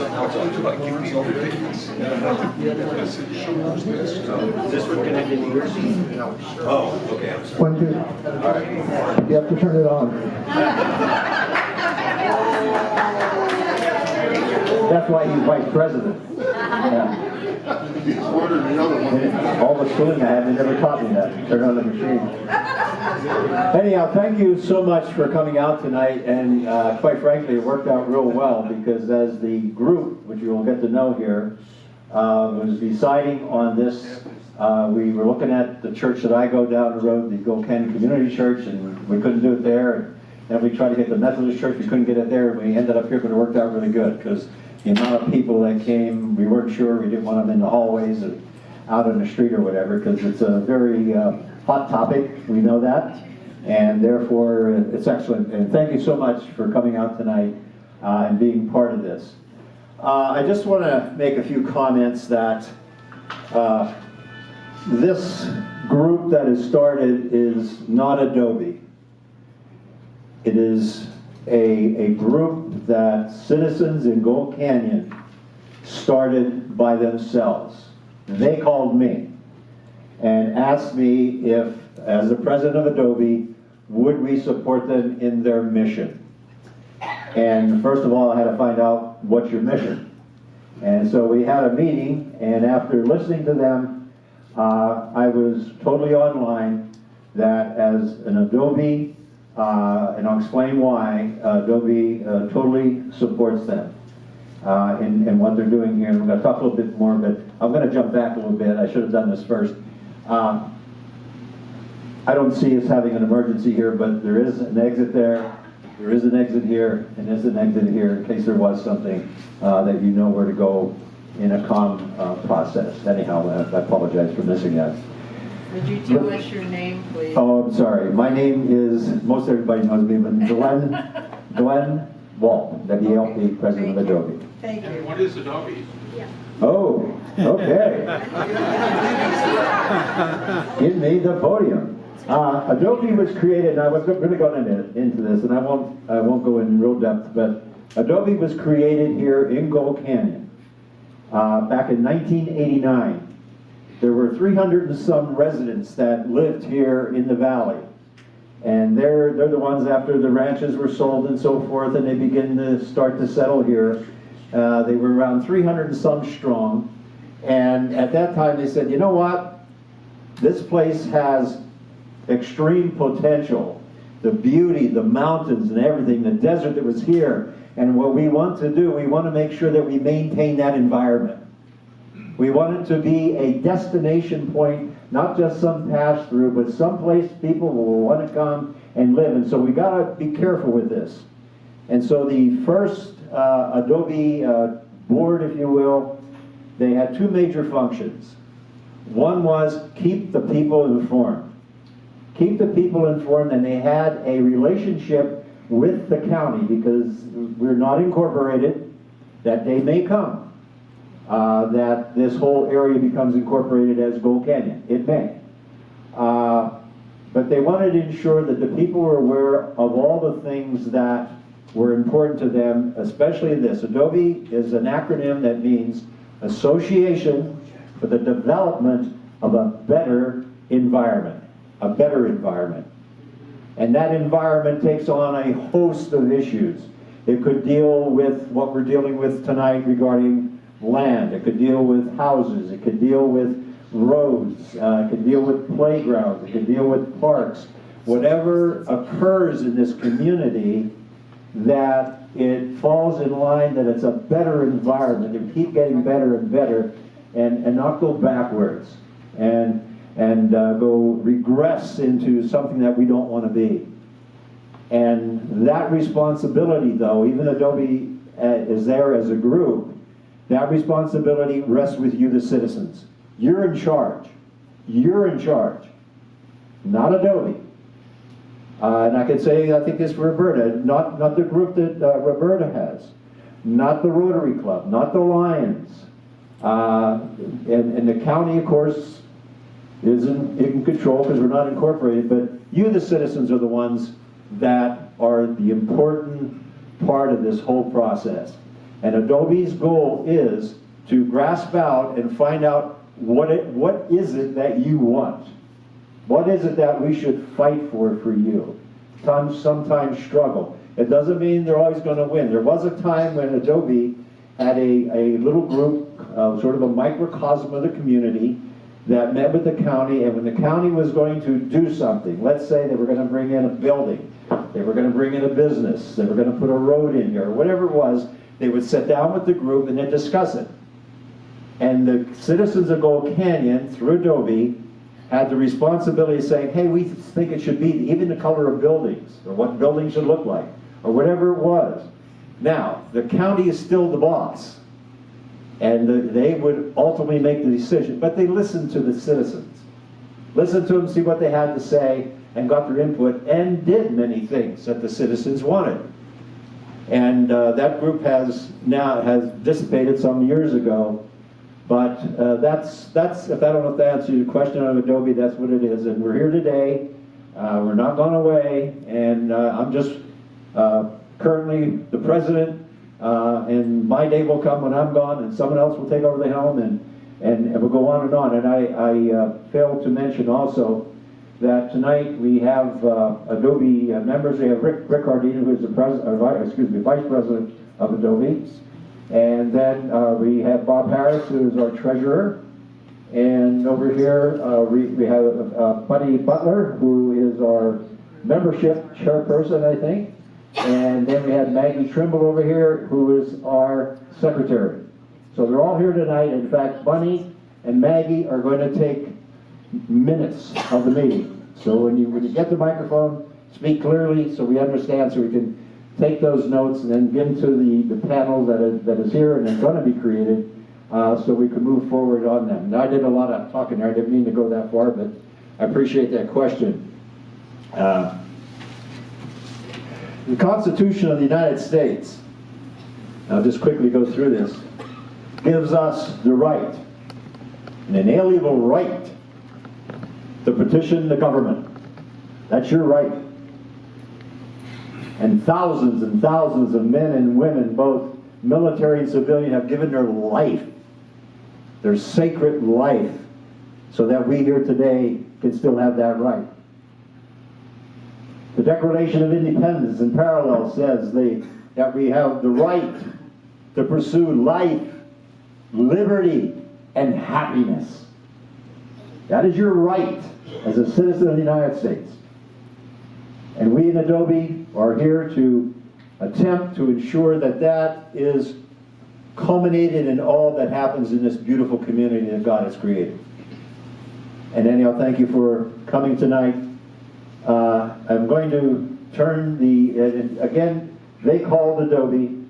This one connected to yours? Oh, okay. I'm sorry. One, two. You have to turn it on. That's why he's vice president. Yeah. All the schooling I have, they never taught me that. Turn on the machine. Anyhow, thank you so much for coming out tonight, and quite frankly, it worked out real well because as the group, which you will get to know here, was deciding on this, we were looking at the church that I go down the road, the Gold Canyon Community Church, and we couldn't do it there. And then we tried to get the Methodist Church, we couldn't get it there, and we ended up here, but it worked out really good because the amount of people that came, we weren't sure, we didn't want them in the hallways or out on the street or whatever, because it's a very hot topic, we know that, and therefore it's excellent. And thank you so much for coming out tonight and being part of this. I just want to make a few comments that this group that has started is not Adobe. It is a group that citizens in Gold Canyon started by themselves. They called me and asked me if, as the president of Adobe, would we support them in their mission. And first of all, I had to find out what's your mission. And so we had a meeting, and after listening to them, I was totally online that as an Adobe, and I'll explain why, Adobe totally supports them in what they're doing here. And we're going to talk a little bit more, but I'm going to jump back a little bit. I should have done this first. I don't see us having an emergency here, but there is an exit there. There is an exit here, and there's an exit here in case there was something that you know where to go in a calm process. Anyhow, I apologize for missing that. Would you tell us your name, please? Oh, I'm sorry. My name is, most everybody knows me, but Glenn Walt, W-A-L-P, president of Adobe. Thank you. What is Adobe? Oh, okay. Give me the podium. Adobe was created, and I was really going into this, and I won't go in real depth, but Adobe was created here in Gold Canyon back in 1989. There were 300 and some residents that lived here in the valley. And they're the ones after the ranches were sold and so forth, and they begin to start to settle here. They were around 300 and some strong. And at that time they said, you know what? This place has extreme potential. The beauty, the mountains and everything, the desert that was here. And what we want to do, we want to make sure that we maintain that environment. We want it to be a destination point, not just some pass-through, but someplace people will want to come and live. And so we got to be careful with this. And so the first Adobe board, if you will, they had two major functions. One was keep the people informed. Keep the people informed, and they had a relationship with the county because we're not incorporated. That day may come. That this whole area becomes incorporated as Gold Canyon. It may. But they wanted to ensure that the people were aware of all the things that were important to them, especially this. Adobe is an acronym that means Association for the Development of a Better Environment. A better environment. And that environment takes on a host of issues. It could deal with what we're dealing with tonight regarding land. It could deal with houses. It could deal with roads. It could deal with playgrounds. It could deal with parks. Whatever occurs in this community, that it falls in line, that it's a better environment, and keep getting better and better, and not go backwards and go regress into something that we don't want to be. And that responsibility, though, even Adobe is there as a group, that responsibility rests with you, the citizens. You're in charge. You're in charge, not Adobe. And I could say, I think this for Roberta, not the group that Roberta has, not the Rotary Club, not the Lions. And the county, of course, isn't in control because we're not incorporated, but you, the citizens, are the ones that are the important part of this whole process. And Adobe's goal is to grasp out and find out what is it that you want? What is it that we should fight for you? Sometimes struggle. It doesn't mean they're always going to win. There was a time when Adobe had a little group, sort of a microcosm of the community, that met with the county, and when the county was going to do something, let's say they were going to bring in a building, they were going to bring in a business, they were going to put a road in here, or whatever it was, they would sit down with the group and then discuss it. And the citizens of Gold Canyon, through Adobe, had the responsibility of saying, hey, we think it should be even the color of buildings, or what buildings should look like, or whatever it was. Now, the county is still the boss, and they would ultimately make the decision, but they listened to the citizens. Listened to them, see what they had to say, and got their input, and did many things that the citizens wanted. And that group has dissipated some years ago, but that's if I don't know if that answers your question on Adobe, that's what it is. And we're here today, we're not gone away, and I'm just currently the president, and my day will come when I'm gone, and someone else will take over the helm, and we'll go on and on. And I failed to mention also that tonight we have Adobe members. We have Rick Hardina, who is the vice president of Adobe, and then we have Bob Harris, who is our treasurer, and over here we have Buddy Butler, who is our membership chairperson, I think. And then we have Maggie Trimble over here, who is our secretary. So they're all here tonight. In fact, Bunny and Maggie are going to take minutes of the meeting. So when you get the microphone, speak clearly so we understand, so we can take those notes and then give them to the panel that is here and is going to be created, so we can move forward on them. Now, I did a lot of talking there. I didn't mean to go that far, but I appreciate that question. The Constitution of the United States, I'll just quickly go through this, gives us the right, an inalienable right, to petition the government. That's your right. And thousands of men and women, both military and civilian, have given their life, their sacred life, so that we here today can still have that right. The Declaration of Independence in parallel says that we have the right to pursue life, liberty, and happiness. That is your right as a citizen of the United States. And we in Adobe are here to attempt to ensure that that is culminated in all that happens in this beautiful community that God has created. And anyhow, thank you for coming tonight. I'm going to turn again, they called Adobe,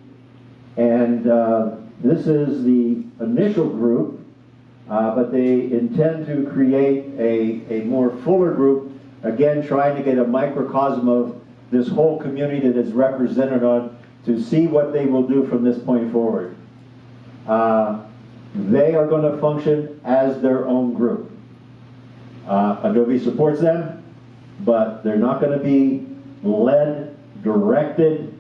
and this is the initial group, but they intend to create a more fuller group, again trying to get a microcosm of this whole community that is represented on, to see what they will do from this point forward. They are going to function as their own group. Adobe supports them, but they're not going to be led, directed,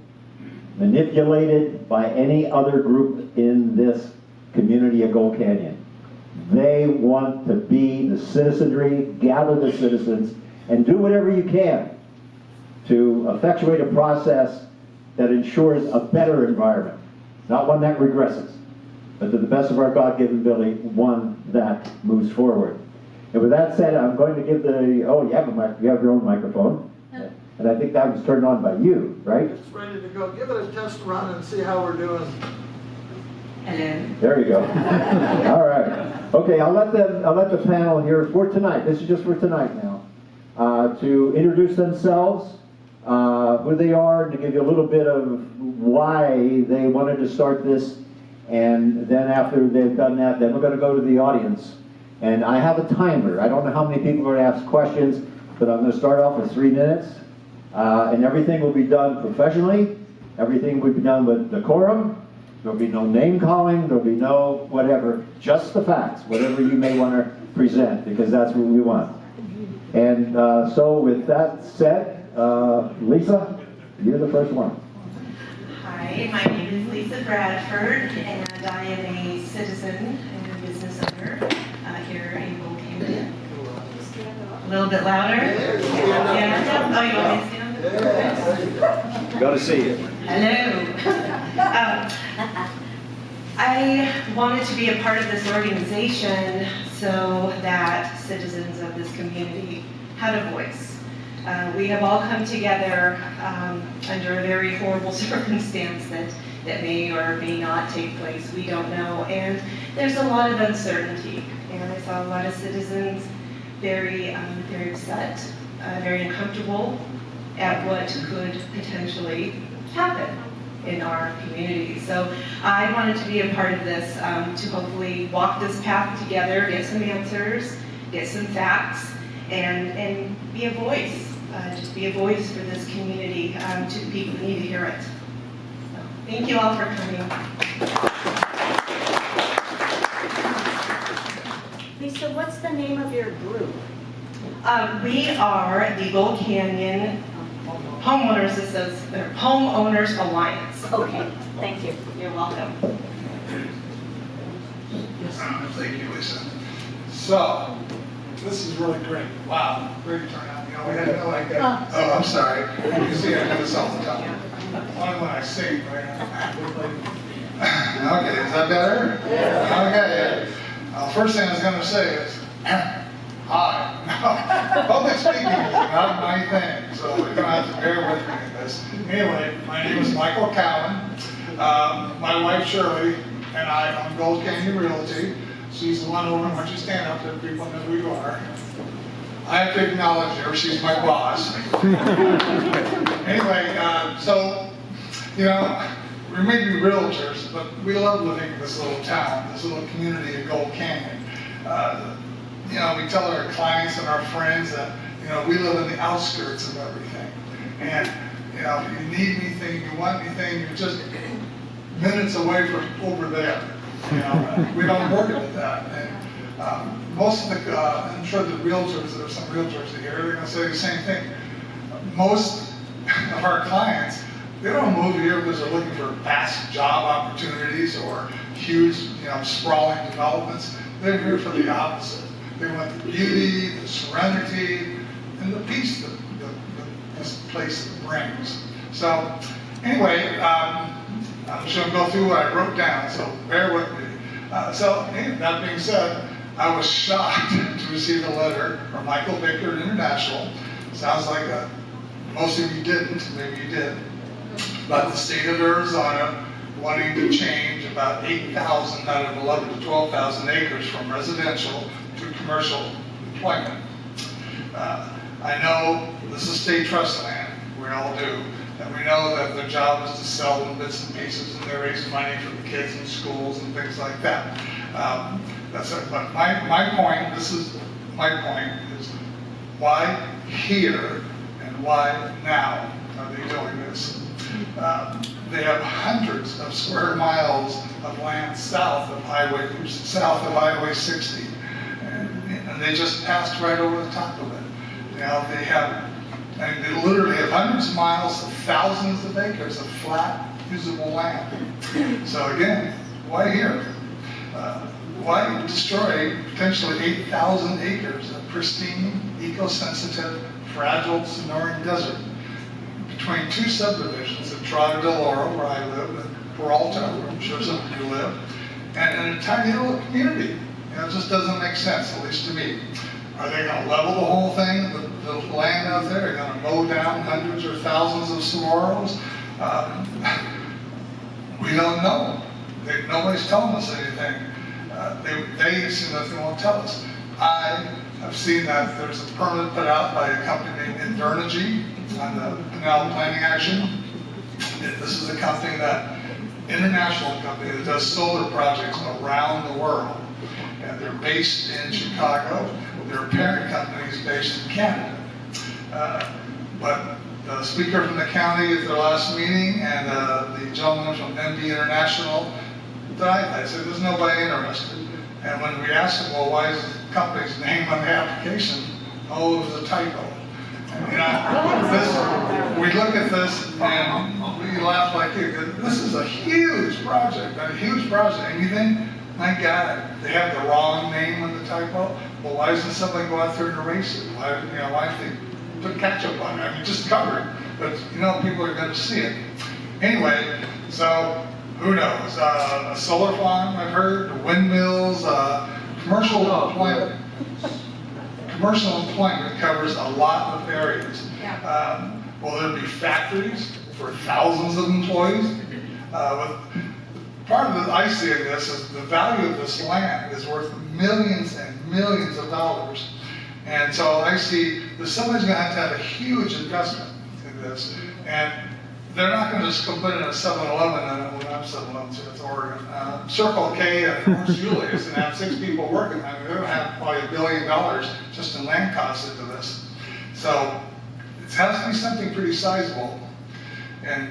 manipulated by any other group in this community of Gold Canyon. They want to be the citizenry, gather the citizens, and do whatever you can to effectuate a process that ensures a better environment, not one that regresses, but to the best of our God-given ability, one that moves forward. And with that said, I'm going to give you have your own microphone, and I think that was turned on by you, right? It's ready to go. Give it a test run and see how we're doing. There you go. All right. Okay, I'll let the panel here for tonight. This is just for tonight now, to introduce themselves, who they are, and to give you a little bit of why they wanted to start this. And then after they've done that, then we're going to go to the audience. And I have a timer. I don't know how many people are going to ask questions, but I'm going to start off with 3 minutes. And everything will be done professionally. Everything will be done with decorum. There'll be no name calling. There'll be no whatever. Just the facts, whatever you may want to present, because that's what we want. And so with that said, Lisa, you're the first one. Hi, Hi, my name is Lisa Bradford, and I am a citizen and a business owner here in Gold Canyon. A little bit louder? Yeah. Oh, you want me to stand up? Got to see it. Hello. I wanted to be a part of this organization so that citizens of this community had a voice. We have all come together under a very horrible circumstance that may or may not take place. We don't know. And there's a lot of uncertainty. And I saw a lot of citizens very upset, very uncomfortable at what could potentially happen in our community. So I wanted to be a part of this to hopefully walk this path together, get some answers, get some facts, and be a voice. Just be a voice for this community to the people who need to hear it. So, thank you all for coming. Lisa, what's the name of your group? We are the Gold Canyon Homeowners Alliance. Okay, thank you. You're welcome. Thank you, Lisa. So, this is really great. Wow, great turnout. You know, we had no idea. Oh, I'm sorry. You can see I do this all the time. Only when I sing, right? Okay, is that better? Yeah. Okay. First thing I was going to say is, hi. Public speaking is not my thing, so you're going to have to bear with me in this. Anyway, my name is Michael Cowan. My wife Shirley and I own Gold Canyon Realty. She's the one over, why don't you stand up so people know who you are. I have to acknowledge her, she's my boss. Anyway, so, you know, we may be realtors, but we love living in this little town, this little community of Gold Canyon. You know, we tell our clients and our friends that, you know, we live in the outskirts of everything. And, you know, if you need anything, you want anything, you're just minutes away from over there. You know, we don't work at that. And most of the, I'm sure the realtors, there are some realtors here, they're going to say the same thing. Most of our clients, they don't move here because they're looking for vast job opportunities or huge, you know, sprawling developments. They're here for the opposite. They want the beauty, the serenity, and the peace that this place brings. So, anyway, I'm just going to go through what I wrote down, so bear with me. That being said, I was shocked to receive a letter from Michael Vickers International. Sounds like most of you didn't, maybe you did, about the state of Arizona wanting to change about 8,000 out of 11 to 12,000 acres from residential to commercial employment. I know this is state trust land, we all do, and we know that their job is to sell them bits and pieces and they raise money for the kids in schools and things like that. That's it. But my point, this is my point, is why here and why now are they doing this? They have hundreds of square miles of land south of Highway 60, and they just passed right over the top of it. Now they have, and they literally have hundreds of miles of thousands of acres of flat, usable land. So again, why here? Why destroy potentially 8,000 acres of pristine, eco-sensitive, fragile Sonoran desert between two subdivisions at Trotter del Oro, where I live, and Peralta, where I'm sure some of you live, and in a tiny little community? You know, it just doesn't make sense, at least to me. Are they going to level the whole thing, the land out there? Are they going to mow down hundreds or thousands of saguaros? We don't know. Nobody's telling us anything. They seem that they won't tell us. I have seen that there's a permit put out by a company named Invernergy on the Canal Planning Action. This is a company international company that does solar projects around the world. And they're based in Chicago. Their parent company is based in Canada. But the speaker from the county at their last meeting and the gentleman from MD International, I said, there's nobody interested. And when we asked him, well, why is the company's name on the application? Oh, it was a typo. You know, we look at this and we laugh like you. This is a huge project, And you think, my God, they have the wrong name on the typo. Well, why doesn't somebody go out there and erase it? Why if they put ketchup on it? I mean, just cover it. But people are going to see it. Anyway, so who knows? A solar farm, I've heard, windmills, commercial employment. Commercial employment covers a lot of areas. Will there be factories for thousands of employees? Part of the I see in this is the value of this land is worth millions and millions of dollars. And so I see that somebody's going to have a huge investment in this. And they're not going to just go put in a 7-Eleven, well, not 7-Eleven, so that's Oregon, Circle K and Orange Julius and have 6 people working. I mean, they're going to have probably $1 billion just in land costs into this. So it has to be something pretty sizable. And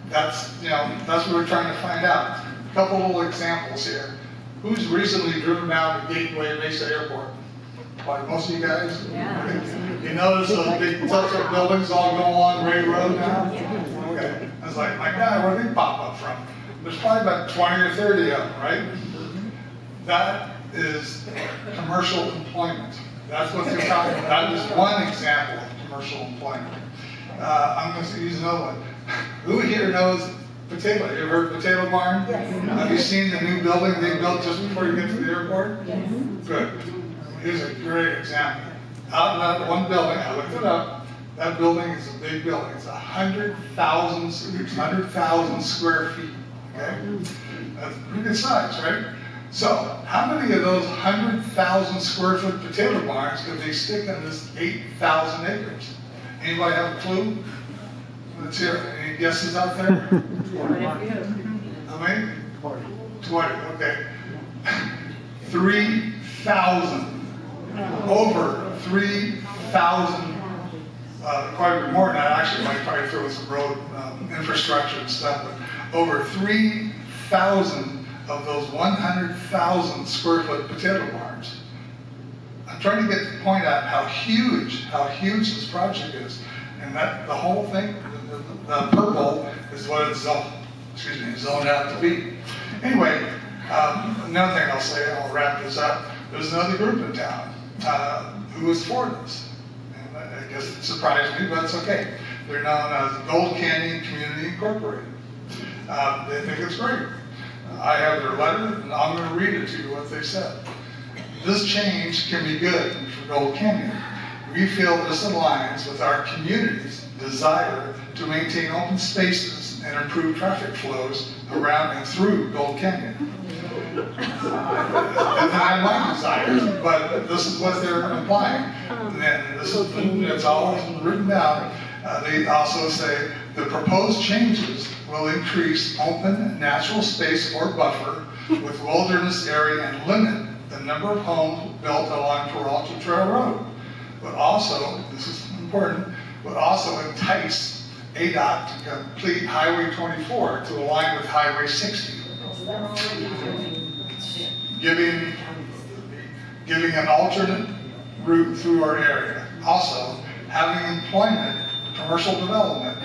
that's what we're trying to find out. A couple little examples here. Who's recently driven down to Gateway Mesa Airport? Probably most of you guys? Yeah. You notice those big touch-up buildings all go along Ray Road now? Okay. I was like, my God, where do they pop up from? There's probably about 20 or 30 of them, right? That is commercial employment. That's what they're talking about. That is one example of commercial employment. I'm going to use another one. Who here knows Potato? You ever heard of Potato Barn? Yes. Have you seen the new building they built just before you get to the airport? Yes. Good. Here's a great example. Out in that one building, I looked it up, that building is a big building. It's 100,000 square feet, okay? That's a pretty good size, right? So, how many of those 100,000 square foot potato barns could they stick in this 8,000 acres? Anybody have a clue? Let's hear it. Any guesses out there? How many? 20, okay. 3,000. Over 3,000, quite a bit more than that, actually, might probably throw some road infrastructure and stuff, but over 3,000 of those 100,000 square foot potato barns. I'm trying to get to point out how huge this project is. And that the whole thing, the purple is what it's zoned out to be. Anyway, another thing I'll say, I'll wrap this up. There's another group in town who is for this. And I guess it surprised me, but it's okay. They're known as Gold Canyon Community Incorporated. They think it's great. I have their letter, and I'm going to read it to you what they said. This change can be good for Gold Canyon. We feel this aligns with our community's desire to maintain open spaces and improve traffic flows around and through Gold Canyon. And I like desires, but this is what they're implying. And this is, it's all written down. They also say the proposed changes will increase open natural space or buffer with wilderness area and limit the number of homes built along Peralta Trail Road. But also, this is important, but also entice ADOT to complete Highway 24 to align with Highway 60. Giving an alternate route through our area. Also, having employment, commercial development,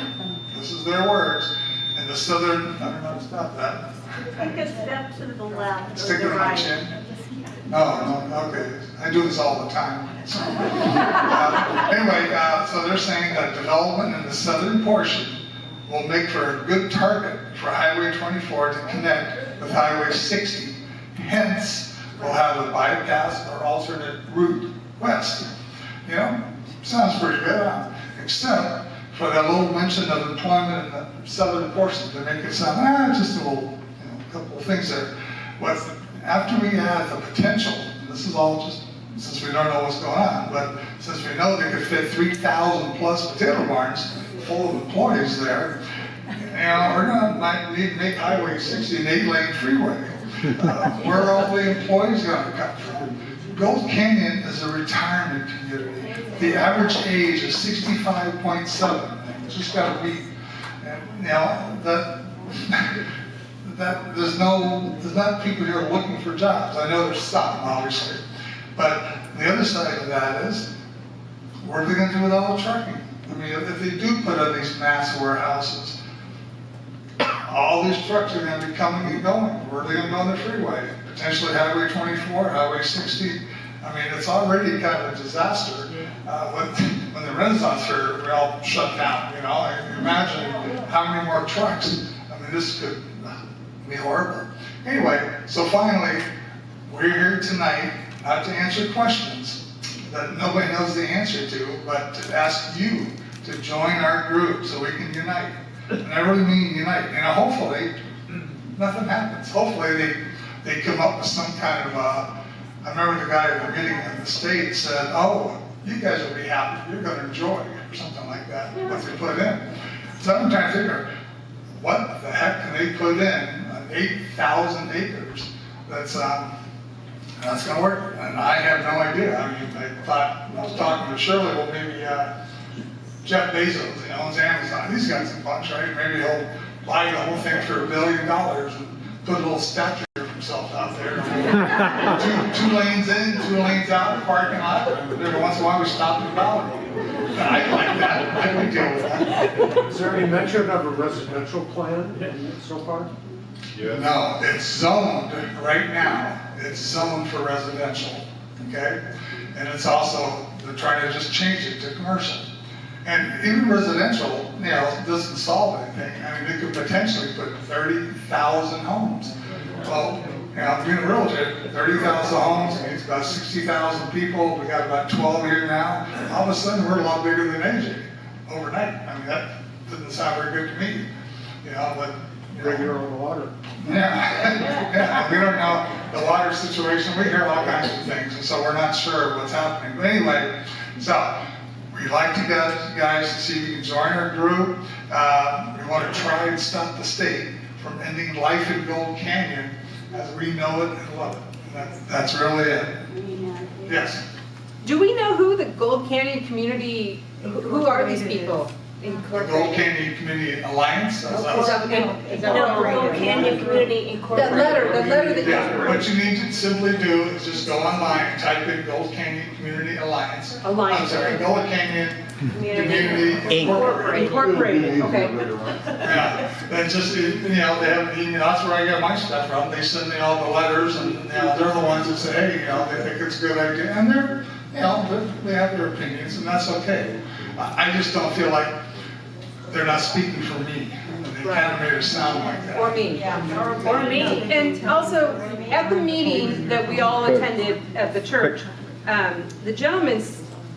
this is their words, in the southern, I don't know, stop that. Take a step to the left. Stick it in my chin. No, okay. I do this all the time. So, anyway, so they're saying that development in the southern portion will make for a good target for Highway 24 to connect with Highway 60. Hence, we'll have a bypass or alternate route west. Sounds pretty good, huh? Except for that little mention of employment in the southern portion to make it sound, just a little, couple of things there. After we add the potential, and this is all just since we don't know what's going on, but since we know they could fit 3,000 plus potato barns full of employees there, we're going to need to make Highway 60 an 8-lane freeway. Where are all the employees going to come from? Gold Canyon is a retirement community. The average age is 65.7. Just got to be, there's not people here looking for jobs. I know there's some, obviously. But the other side of that is, what are they gonna do with all the trucking? I mean, if they do put in these mass warehouses, all these trucks are gonna be coming and going. Where are they gonna go on the freeway? Potentially Highway 24, Highway 60. I mean, it's already kind of a disaster. When the Renaissance Fair, we all shut down, you know? Imagine how many more trucks. I mean, this could be horrible. Anyway, so finally, we're here tonight not to answer questions that nobody knows the answer to, but to ask you to join our group so we can unite. And I really mean unite. You know, hopefully, nothing happens. Hopefully they come up with some kind of I remember the guy at the meeting in the States said, oh, you guys will be happy, you're going to enjoy, or something like that, what they put in. So I'm trying to figure, what the heck can they put in on 8,000 acres that's going to work? And I have no idea. I mean, I was talking to Shirley, well, maybe Jeff Bezos, he owns Amazon, he's got some bunch, right? Maybe he'll buy the whole thing for $1 billion and put a little statue of himself out there. two lanes in, 2 lanes out, parking lot. Every once in a while we stop and bow. I like that. I can deal with that. Is there any mention of a residential plan so far? No, it's zoned right now. It's zoned for residential, okay? And it's also, they're trying to just change it to commercial. And even residential, you know, doesn't solve anything. I mean, they could potentially put 30,000 homes. Well, you know, being a realtor, 30,000 homes, means about 60,000 people. We got about 12 here now. All of a sudden, we're a lot bigger than AJ overnight. I mean, that doesn't sound very good to me. You know, but Bring your own water. yeah, yeah. We don't know the water situation. We hear all kinds of things, and so we're not sure what's happening. But anyway, so we'd like to get you guys to see if you can join our group. We want to try and stop the state from ending life in Gold Canyon as we know it and love it. That's really it. Yes. Do we know who the Gold Canyon community, who are these people? The Gold Canyon Community Alliance. Is that No, Gold Canyon Community Incorporated. the letter that Yeah, you. what you need to simply do is just go online and type in Gold Canyon Community Alliance. Alliance. I'm sorry, Gold Canyon Community Incorporated. Incorporated, okay. Yeah, and just, you know, they have, you know, that's where I get my stuff from. They send me all the letters, and, you know, they're the ones that say, hey, you know, they think it's a good idea. And they're, you know, they have their opinions, and that's okay. I just don't feel like they're not speaking for me. They kind of made it sound like that. Or me. Or me. And also, at the meeting that we all attended at the church, the gentleman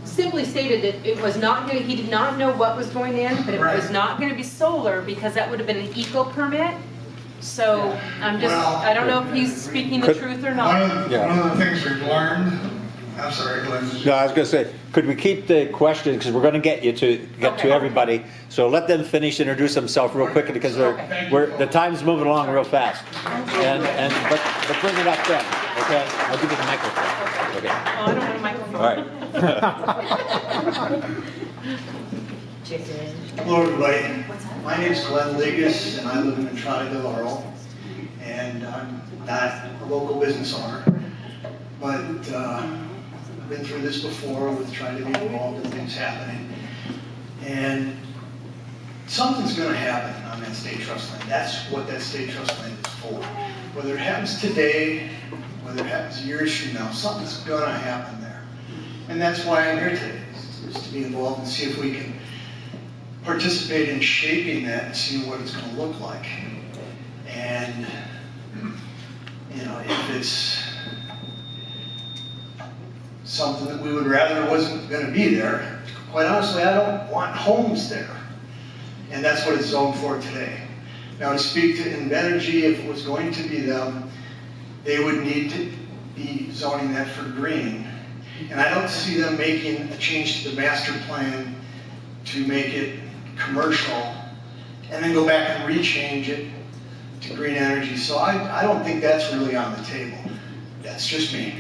simply stated that it was not going, he did not know what was going in, but it was not going to be solar because that would have been an eco permit. So I'm just, Well, I don't know if he's speaking the truth or not. One of the things we've learned, I'm sorry, Glenn. No, I was going to say, could we keep the questions, because we're going to get to everybody. So let them finish, introduce themselves real quick, because the time's moving along real fast. But bring it up then, okay? I'll give you the microphone. Okay. Oh, I don't want a microphone. All right. Hello, everybody. My name's Glenn Ligas, and I live in Entrada del Oro. And I'm not a local business owner, but I've been through this before with trying to be involved in things happening. And something's going to happen on that state trust land. That's what that state trust land is for. Whether it happens today, whether it happens years from now, something's going to happen there. And that's why I'm here today, is to be involved and see if we can participate in shaping that and see what it's going to look like. And, you know, if it's something that we would rather wasn't going to be there, quite honestly, I don't want homes there. And that's what it's zoned for today. Now, to speak to Invenergy, if it was going to be them, they would need to be zoning that for green. And I don't see them making a change to the master plan to make it commercial and then go back and rechange it to green energy. So I don't think that's really on the table. That's just me.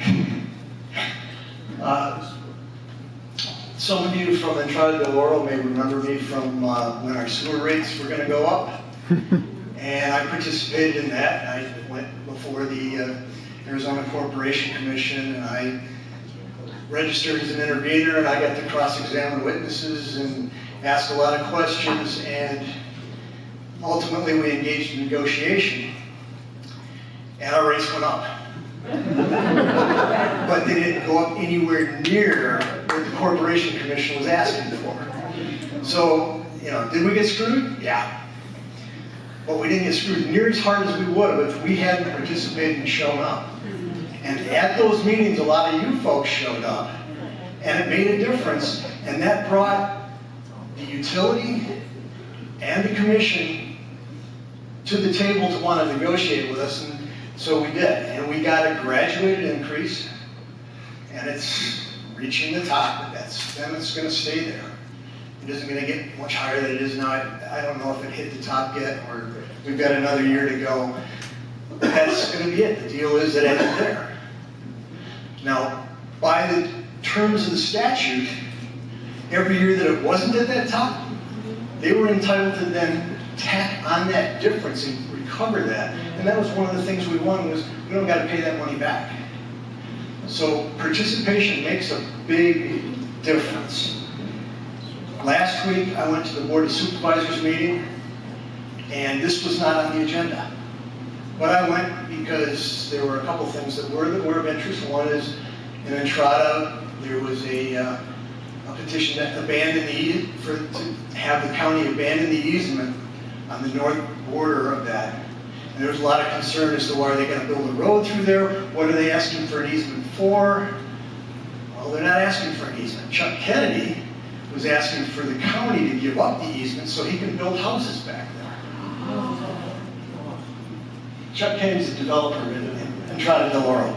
Some of you from Entrada del Oro may remember me from when our sewer rates were going to go up. And I participated in that. I went before the Arizona Corporation Commission, and I registered as an intervener, and I got to cross-examine witnesses and ask a lot of questions, and ultimately we engaged in negotiation, and our rates went up. But they didn't go up anywhere near what the Corporation Commission was asking for. So, you know, did we get screwed? Yeah. But we didn't get screwed near as hard as we would have if we hadn't participated and shown up. And at those meetings, a lot of you folks showed up, and it made a difference, and that brought the utility and the commission to the table to want to negotiate with us, and so we did. And we got a graduated increase, and it's reaching the top, but then it's going to stay there. It isn't going to get much higher than it is now. I don't know if it hit the top yet, or we've got another year to go. But that's going to be it. The deal is that it ended there. Now, by the terms of the statute, every year that it wasn't at that top, they were entitled to then tack on that difference and recover that. And that was one of the things we won, was we don't got to pay that money back. So participation makes a big difference. Last week, I went to the Board of Supervisors meeting, and this was not on the agenda. But I went because there were a couple things that were of interest. One is, in Entrada, there was a petition to abandon to have the county abandon the easement on the north border of that. And there was a lot of concern as to why are they going to build a road through there? What are they asking for an easement for? Well, they're not asking for an easement. Chuck Kennedy was asking for the county to give up the easement so he can build houses back there. Chuck Kennedy's a developer in Entrada del Oro.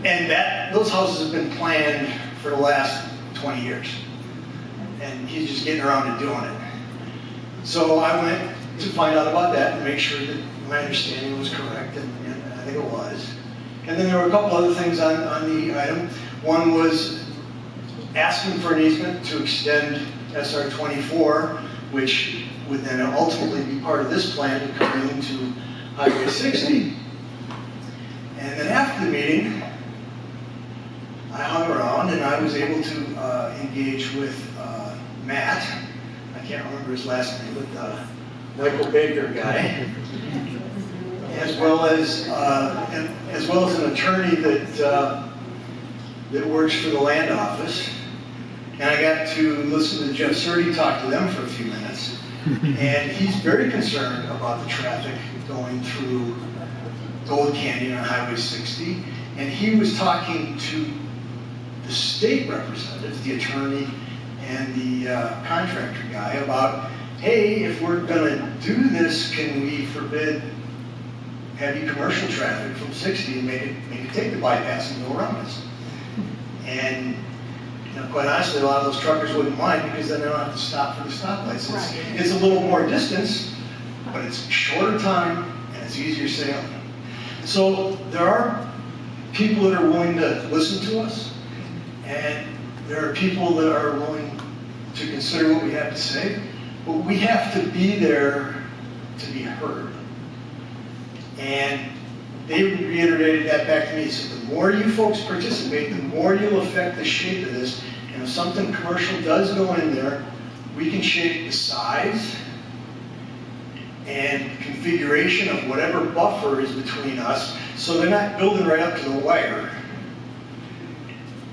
And those houses have been planned for the last 20 years. And he's just getting around to doing it. So I went to find out about that and make sure that my understanding was correct, and I think it was. And then there were a couple other things on the item. One was asking for an easement to extend SR 24, which would then ultimately be part of this plan to come into Highway 60. And then after the meeting, I hung around and I was able to engage with Matt. I can't remember his last name, but the Michael Baker guy, as well as an attorney that works for the land office. And I got to listen to Jeff Surdy talk to them for a few minutes. And he's very concerned about the traffic going through Gold Canyon on Highway 60. And he was talking to the state representatives, the attorney and the contractor guy, about, hey, if we're going to do this, can we forbid heavy commercial traffic from 60 and make it take the bypass and go around us? And quite honestly, a lot of those truckers wouldn't mind, because then they don't have to stop for the stoplights. It's a little more distance, but it's shorter time and it's easier sailing. So there are people that are willing to listen to us, and there are people that are willing to consider what we have to say, but we have to be there to be heard. And they reiterated that back to me. So the more you folks participate, the more you'll affect the shape of this. And if something commercial does go in there, we can shape the size and configuration of whatever buffer is between us, so they're not building right up to the wire.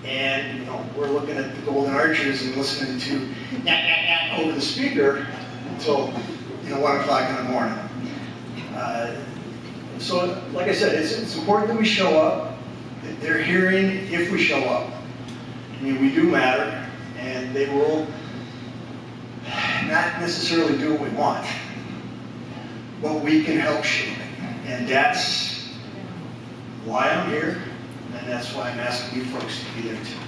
And we're looking at the Golden Arches and listening to over the speaker until 1 o'clock in the morning. So, like I said, it's important that we show up. They're hearing if we show up. I mean, we do matter, and they will not necessarily do what we want, but we can help shape it. And that's why I'm here, and that's why I'm asking you folks to be there too.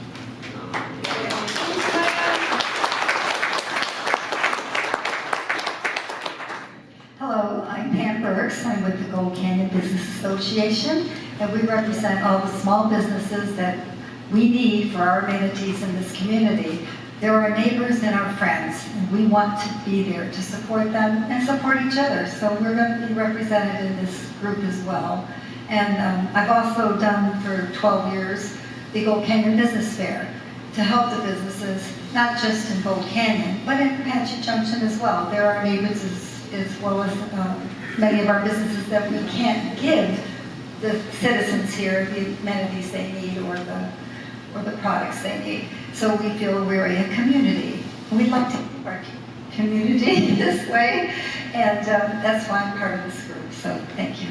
Hello, I'm Pam Burks. I'm with the Gold Canyon Business Association, and we represent all the small businesses that we need for our amenities in this community. They're our neighbors and our friends, and we want to be there to support them and support each other. So we're going to be represented in this group as well. And I've also done for 12 years the Gold Canyon Business Fair to help the businesses, not just in Gold Canyon, but in Apache Junction as well. There are neighbors as well as many of our businesses that we can't give the citizens here the amenities they need or the products they need. So we feel we're a community. We'd like to keep our community this way, and that's why I'm part of this group. So thank you.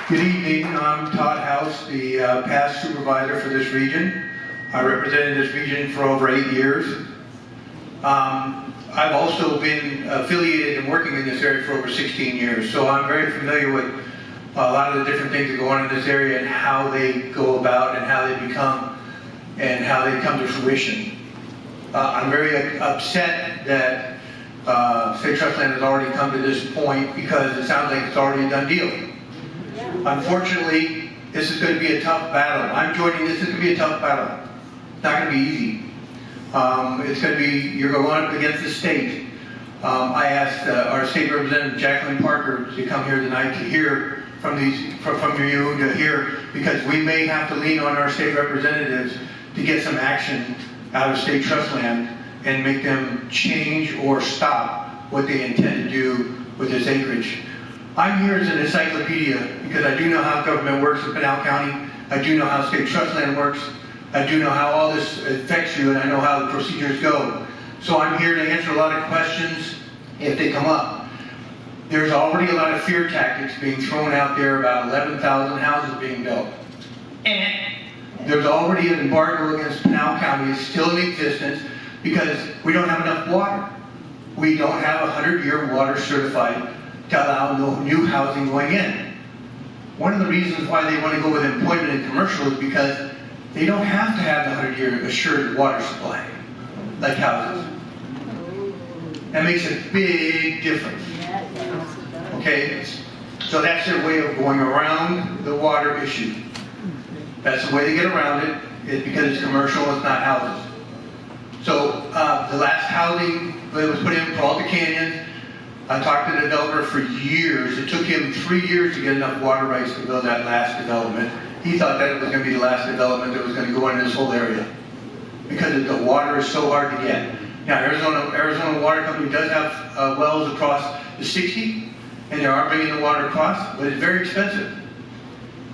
Good evening, I'm Todd House, the past supervisor for this region. I represented this region for over 8 years. I've also been affiliated and working in this area for over 16 years, so I'm very familiar with a lot of the different things that go on in this area and how they go about and how they become and how they come to fruition. I'm very upset that State Trust Land has already come to this point because it sounds like it's already a done deal. Unfortunately, this is going to be a tough battle. I'm joining this. This is going to be a tough battle. It's not going to be easy. It's going to be, you're going up against the state. I asked our state representative, Jacqueline Parker, to come here tonight to hear from you to hear, because we may have to lean on our state representatives to get some action out of State Trust Land and make them change or stop what they intend to do with this acreage. I'm here as an encyclopedia because I do know how government works in Pinal County. I do know how State Trust Land works. I do know how all this affects you, and I know how the procedures go. So I'm here to answer a lot of questions if they come up. There's already a lot of fear tactics being thrown out there about 11,000 houses being built. And there's already an embargo against Pinal County. It's still in existence because we don't have enough water. We don't have 100-year water certified to allow no new housing going in. One of the reasons why they want to go with employment and commercial is because they don't have to have the 100-year assured water supply like houses. That makes a big difference. Okay, so that's their way of going around the water issue. That's the way they get around it, is because it's commercial, it's not houses. So the last housing that was put in for all the canyons, I talked to the developer for years. It took him 3 years to get enough water rights to build that last development. He thought that it was going to be the last development that was going to go into this whole area because the water is so hard to get. Now, Arizona Water Company does have wells across the 60, and they are bringing the water across, but it's very expensive.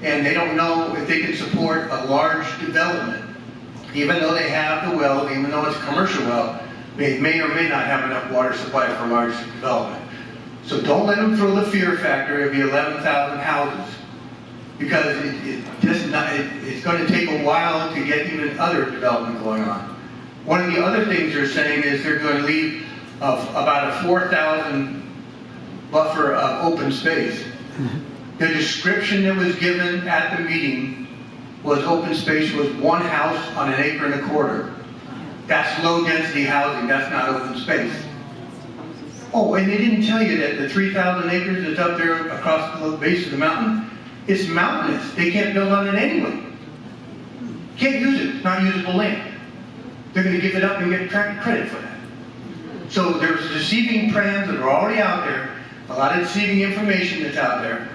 And they don't know if they can support a large development. Even though they have the well, even though it's a commercial well, they may or may not have enough water supply for a large development. So don't let them throw the fear factor of the 11,000 houses, because it's going to take a while to get even other development going on. One of the other things they're saying is they're going to leave about a 4,000 buffer of open space. The description that was given at the meeting was open space was 1 house on 1.25 acres. That's low density housing, that's not open space. Oh, and they didn't tell you that the 3,000 acres that's up there across the base of the mountain, it's mountainous. They can't build on it anyway. Can't use it, it's not usable land. They're going to give it up and get credit for that. So there's deceiving plans that are already out there, a lot of deceiving information that's out there,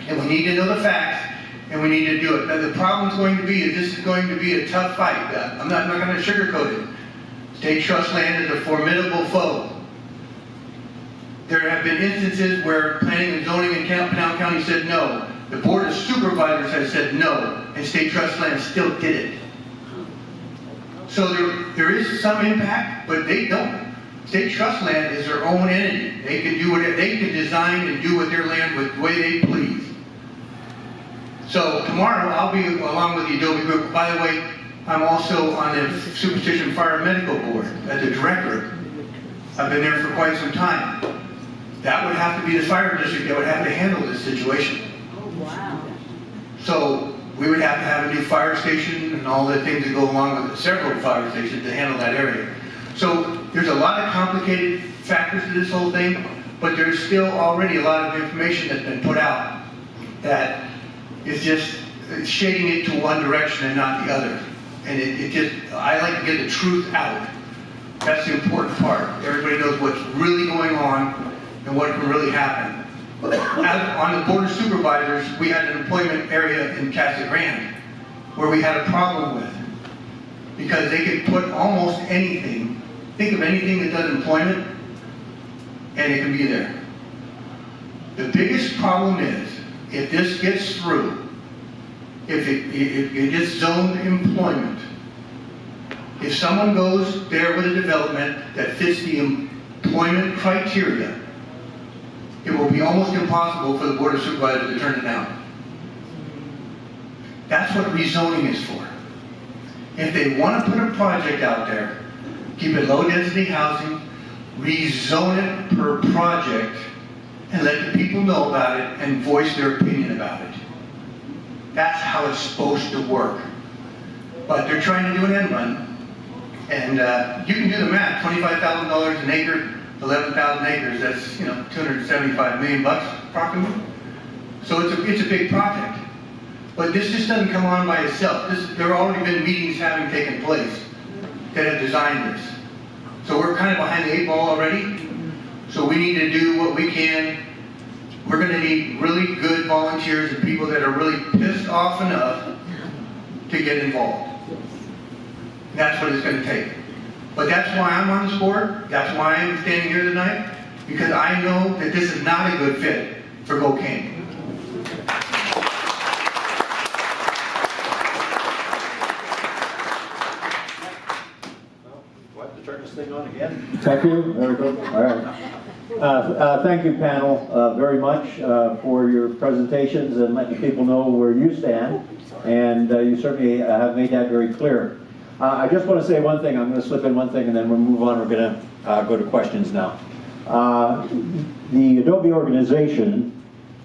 and we need to know the facts, and we need to do it. Now the problem's going to be is this is going to be a tough fight. I'm not going to sugarcoat it. State Trust Land is a formidable foe. There have been instances where Planning and Zoning in Pinal County said no. The Board of Supervisors has said no, and State Trust Land still did it. So there is some impact, but they don't. State Trust Land is their own entity. They can do whatever, they can design and do with their land with the way they please. So tomorrow I'll be along with the Adobe group. By the way, I'm also on the Superstition Fire Medical Board as a director. I've been there for quite some time. That would have to be the fire district that would have to handle this situation. Oh, wow. So we would have to have a new fire station and all the things that go along with several fire stations to handle that area. So there's a lot of complicated factors to this whole thing, but there's still already a lot of information that's been put out that is just shading it to one direction and not the other. And I like to get the truth out. That's the important part. Everybody knows what's really going on and what can really happen. On the Board of Supervisors, we had an employment area in Casa Grande where we had a problem with. Because they could put almost anything, think of anything that does employment, and it can be there. The biggest problem is, if this gets through, if it gets zoned employment, if someone goes there with a development that fits the employment criteria, it will be almost impossible for the Board of Supervisors to turn it down. That's what rezoning is for. If they want to put a project out there, keep it low density housing, rezone it per project, and let the people know about it and voice their opinion about it. That's how it's supposed to work. But they're trying to do an end run. And you can do the math, $25,000 an acre, 11,000 acres, that's, you know, 275 million bucks approximately. So it's a big project. But this just doesn't come on by itself. There have already been meetings having taken place that have designed this. So we're kind of behind the 8 ball already. So we need to do what we can. We're going to need really good volunteers and people that are really pissed off enough to get involved. That's what it's going to take. But that's why I'm on this board. That's why I'm standing here tonight. Because I know that this is not a good fit for Gold Canyon. Turn this thing on again. Thank you. There we go. All right. Thank you, panel, very much for your presentations and letting people know where you stand. And you certainly have made that very clear. I just want to say one thing. I'm going to slip in one thing and then we'll move on. We're going to go to questions now. The Adobe organization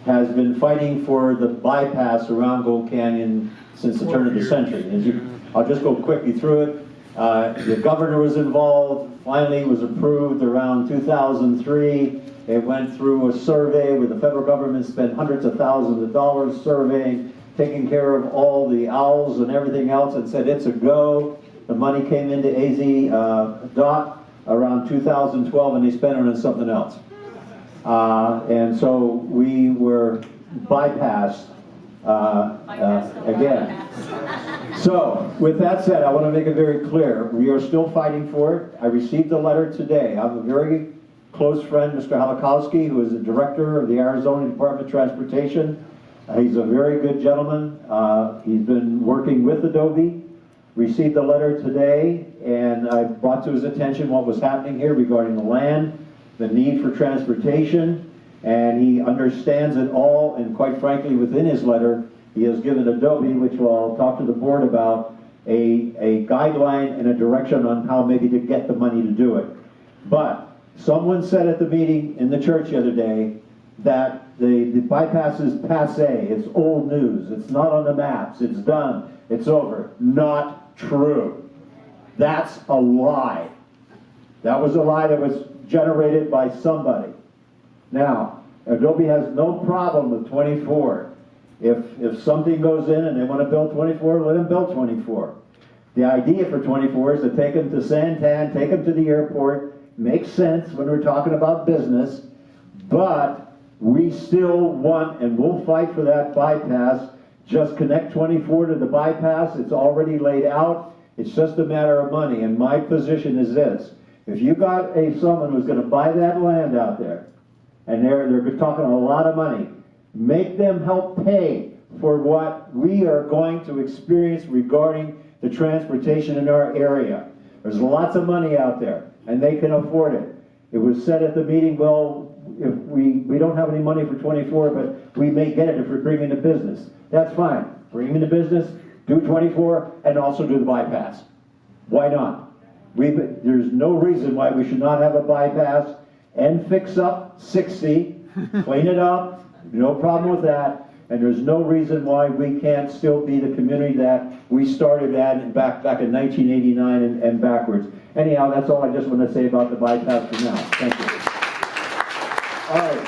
has been fighting for the bypass around Gold Canyon since the turn of the century. I'll just go quickly through it. The governor was involved, finally was approved around 2003. It went through a survey where the federal government spent hundreds of thousands of dollars surveying, taking care of all the owls and everything else, and said it's a go. The money came into AZ around 2012 and they spent it on something else. And so we were bypassed again. So, with that said, I want to make it very clear, we are still fighting for it. I received a letter today. I have a very close friend, Mr. Halakowski, who is the director of the Arizona Department of Transportation. He's a very good gentleman. He's been working with Adobe. Received a letter today, and I brought to his attention what was happening here regarding the land, the need for transportation, and he understands it all, and quite frankly, within his letter, he has given Adobe, which I'll talk to the board about, a guideline and a direction on how maybe to get the money to do it. But someone said at the meeting in the church the other day that the bypass is passé, it's old news, it's not on the maps, it's done, it's over. Not true. That's a lie. That was a lie that was generated by somebody. Now, Adobe has no problem with 24. If something goes in and they want to build 24, let them build 24. The idea for 24 is to take them to Santan, take them to the airport. Makes sense when we're talking about business, but we still want, and we'll fight for that bypass. Just connect 24 to the bypass. It's already laid out. It's just a matter of money, and my position is this. If you got someone who's going to buy that land out there, and they're talking a lot of money, make them help pay for what we are going to experience regarding the transportation in our area. There's lots of money out there, and they can afford it. It was said at the meeting, well, if we don't have any money for 24, but we may get it if we bring in the business. That's fine. Bring in the business, do 24, and also do the bypass. Why not? There's no reason why we should not have a bypass and fix up 60, clean it up, no problem with that, and there's no reason why we can't still be the community that we started at back in 1989 and backwards. Anyhow, that's all I just want to say about the bypass for now. Thank you. All right,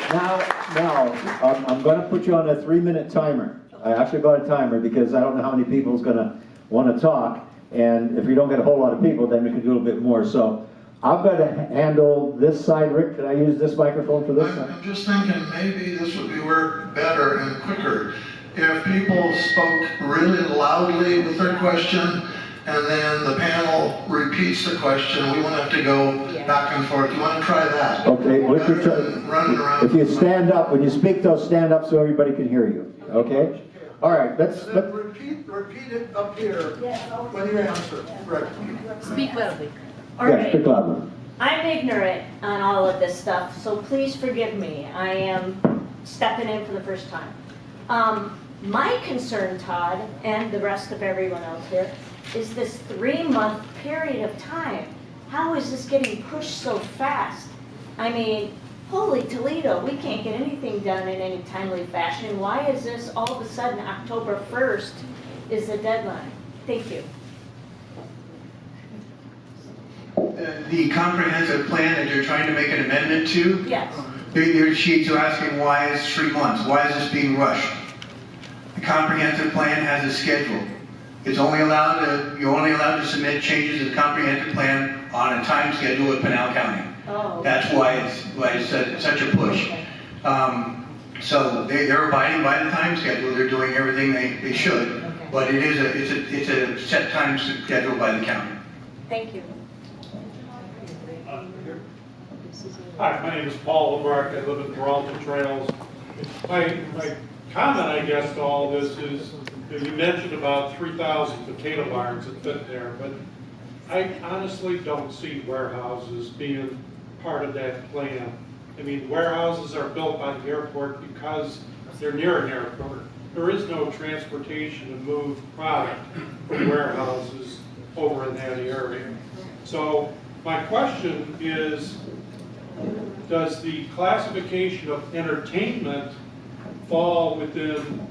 now I'm going to put you on a 3-minute timer. I actually got a timer because I don't know how many people is going to want to talk, and if we don't get a whole lot of people, then we can do a little bit more. So I'm gonna handle this side. Rick, can I use this microphone for this side? I'm just thinking maybe this would be work better and quicker if people spoke really loudly with their question and then the panel repeats the question. We won't have to go back and forth. You want to try that? Okay, Running around. if you stand up, when you speak though, stand up so everybody can hear you, okay? All right, let's, And then repeat it up here when you answer. Right. Speak loudly. All yeah, right. speak loudly. I'm ignorant on all of this stuff, so please forgive me. I am stepping in for the first time. My concern, Todd, and the rest of everyone else here, is this 3-month period of time. How is this getting pushed so fast? I mean, holy Toledo, we can't get anything done in any timely fashion. Why is this all of a sudden October 1st is the deadline? Thank you. The comprehensive plan that you're trying to make an amendment to, Yes. she's asking why is 3 months? Why is this being rushed? The comprehensive plan has a schedule. It's only you're only allowed to submit changes to the comprehensive plan on a time schedule with Pinal County. Oh. That's why it's such a push. So they're abiding by the time schedule. They're doing everything they should, but it's a set time schedule by the county. Thank you. Hi, my name is Paul Lamarck. I live in Peralta Trails. My comment, I guess, to all this is that you mentioned about 3,000 potato barns that fit there, but I honestly don't see warehouses being part of that plan. I mean, warehouses are built by the airport because they're near an airport. There is no transportation to move product from warehouses over in that area. So my question is, does the classification of entertainment fall within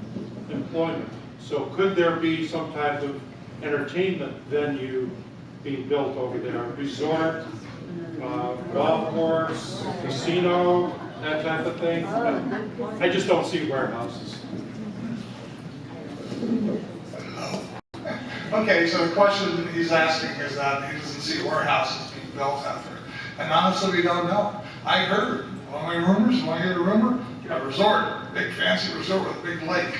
employment? So could there be some type of entertainment venue being built over there? Resort, golf course, casino, that type of thing? I just don't see warehouses. Okay, so the question he's asking is that he doesn't see warehouses being built out there. And honestly, we don't know. I heard, one of my rumors, want to hear the rumor? A resort, big fancy resort with a big lake.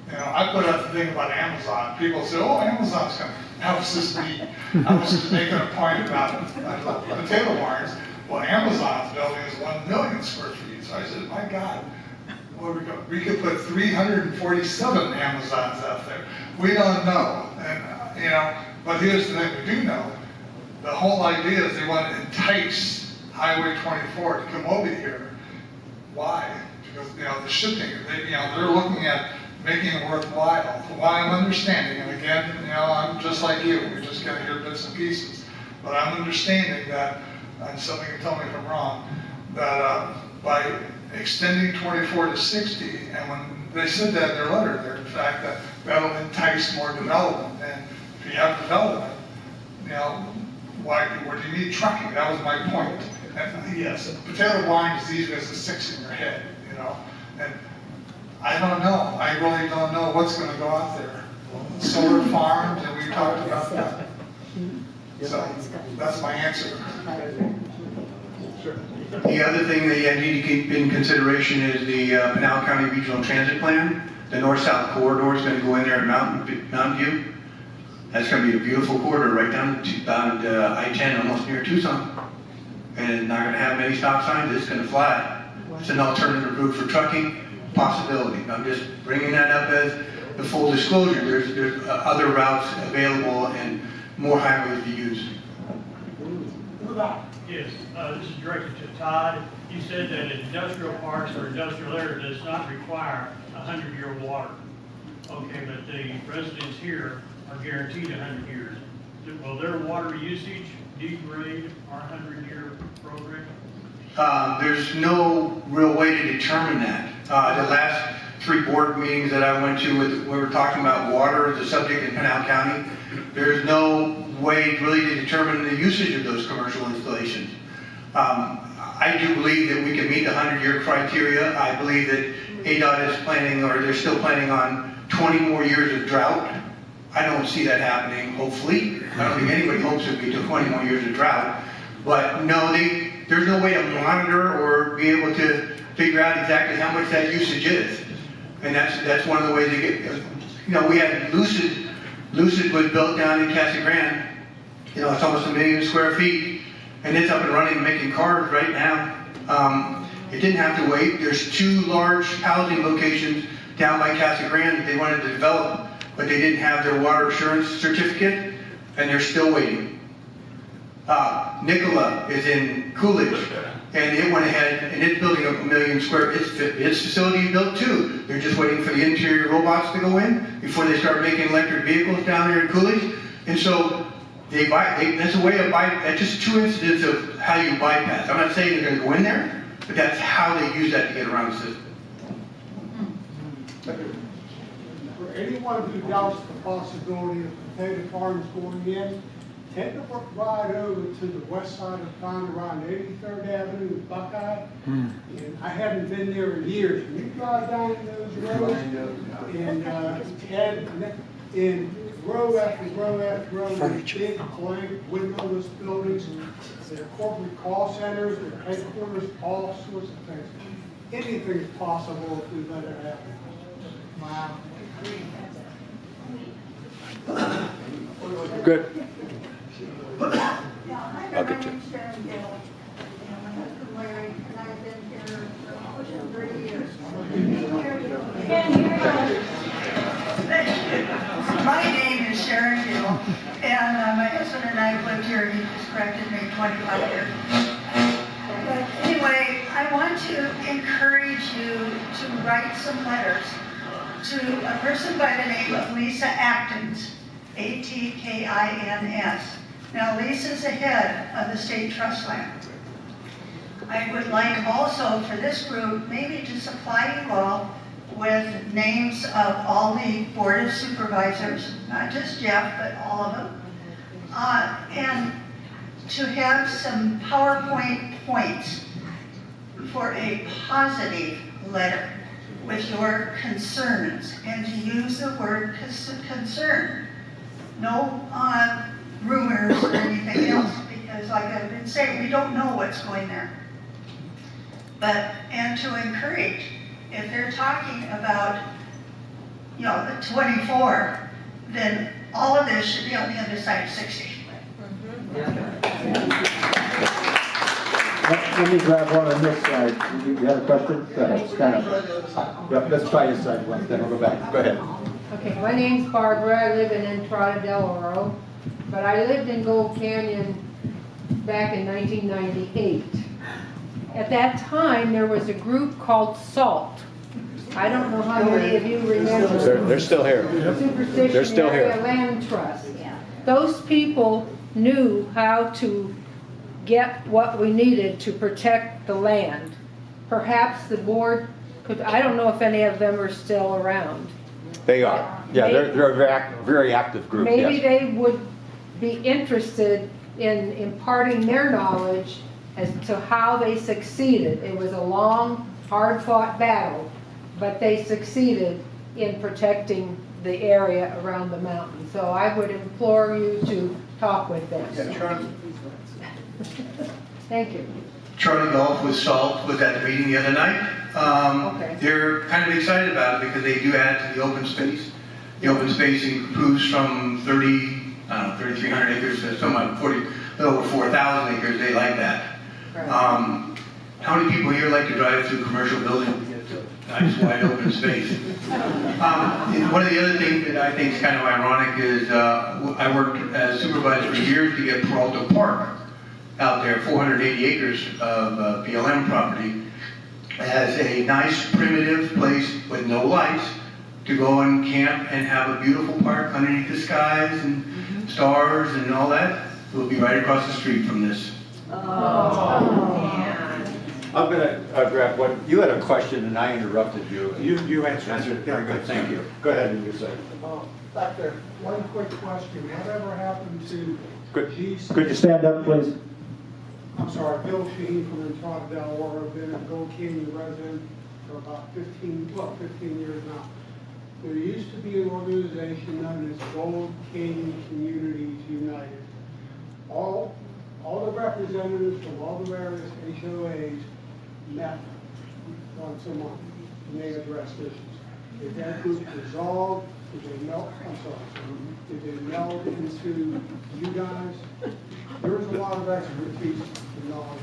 You know, I put out the thing about Amazon. People say, oh, Amazon's coming. I was just making a point about potato barns. Well, Amazon's building is 1 million square feet. So I said, my God, we could put 347 Amazons out there. We don't know. And, you know, but here's the thing we do know. The whole idea is they want to entice Highway 24 to come over here. Why? Because, you know, the shipping, they're looking at making it worthwhile. From what I'm understanding, and again, you know, I'm just like you, we're just going to hear bits and pieces. But I'm understanding that, and somebody can tell me if I'm wrong, that by extending 24 to 60, and when they said that in their letter there, in fact, that that'll entice more development. And if you have development, you know, where do you need trucking? That was my point. And yes, potato barn is easy as a 6 in your head, you know. And I don't know. I really don't know what's going to go out there. Solar farms, and we talked about that. So that's my answer. The other thing that you need to keep in consideration is the Pinal County Regional Transit Plan. The north-south corridor is going to go in there at Mountain View. That's going to be a beautiful corridor right down I-10, almost near Tucson. And it's not going to have many stop signs. It's going to fly. It's an alternative route for trucking. Possibility. I'm just bringing that up as the full disclosure. There's other routes available and more highways to use. Yes, this is directed to Todd. You said that industrial parks or industrial area does not require 100-year water. Okay, but the residents here are guaranteed 100 years. Will their water usage degrade our 100-year program? There's no real way to determine that. The last 3 board meetings that I went to, we were talking about water as a subject in Pinal County. There's no way really to determine the usage of those commercial installations. I do believe that we can meet the 100-year criteria. I believe that ADOT is planning, or they're still planning on 20 more years of drought. I don't see that happening, hopefully. I don't think anybody hopes it will be 20 more years of drought. But no, there's no way to monitor or be able to figure out exactly how much that usage is. And that's one of the ways to get, we had Lucid was built down in Casa Grande. It's almost 1 million square feet, and it's up and running and making cars right now. It didn't have to wait. There's 2 large housing locations down by Casa Grande that they wanted to develop, but they didn't have their water assurance certificate, and they're still waiting. Nikola is in Coolidge, and it went ahead and it's building up 1 million square. Its facility is built too. They're just waiting for the interior robots to go in before they start making electric vehicles down there in Coolidge. And so that's a way of that's just 2 incidents of how you bypass. I'm not saying they're going to go in there, but that's how they use that to get around the system. For anyone who doubts the possibility of potato farms going in, take a ride over to the west side of town around 83rd Avenue with Buckeye. And I haven't been there in years. When you drive down those roads and row after row after row of big blank windowless buildings, their corporate call centers, their headquarters, all sorts of things. Anything is possible if we let it happen. Wow. Good. I'll get you. My husband Larry and I have been here for pushing 30 years. My name is Sharon Gill, and my husband and I have lived here, he just corrected me, 25 years. But anyway, I want to encourage you to write some letters to a person by the name of Lisa Atkins, Atkins. Now, Lisa's the head of the state trust land. I would like also for this group maybe to supply you all with names of all the board of supervisors, not just Jeff, but all of them, and to have some PowerPoint points for a positive letter with your concerns, and to use the word concern. No rumors or anything else, because like I've been saying, we don't know what's going there. And to encourage, if they're talking about, the 24, then all of this should be on the other side of 60. Let me grab one on this side. You have a question? Go ahead, stand up. Yep, let's try this side once, then we'll go back. Go ahead. Okay, my name's Barbara. I live in Entrada del Oro, but I lived in Gold Canyon back in 1998. At that time, there was a group called SALT. I don't know how many of you remember. They're still here. Superstition They're still here. Area Land Trust. Those people knew how to get what we needed to protect the land. Perhaps the board could, I don't know if any of them are still around. They are. Yeah, they're a very active group. Maybe yes. they would be interested in imparting their knowledge as to how they succeeded. It was a long, hard-fought battle, but they succeeded in protecting the area around the mountain. So I would implore you to talk with them. Yeah, Charlie. Thank you. Charlie Golf with SALT was at the meeting the other night. Okay. They're kind of excited about it because they do add to the open space. The open space improves from 3,300 acres to somewhat a little over 4,000 acres. They like that. Right. How many people here like to drive through commercial buildings and get to nice wide open space? One of the other things that I think is kind of ironic is I worked as supervisor for years to get Peralta Park out there, 480 acres of BLM property, as a nice primitive place with no lights to go and camp and have a beautiful park underneath the skies and stars and all that. We'll be right across the street from this. I'm going to grab one. You had a question and I interrupted you. You answered it. Very good. Thank you. Go ahead and you say. Back there, one quick question. Whatever happened to GC? Could you stand up, please? I'm sorry, Bill Sheen from Entrada del Oro. Been a Gold Canyon resident for about 15 years now. There used to be an organization known as Gold Canyon Communities United. All all the representatives from all the various HOAs met once a month, and they addressed issues. Did that group dissolve? Did they melt? I'm sorry. Did they meld into you guys? There was a lot of expertise and knowledge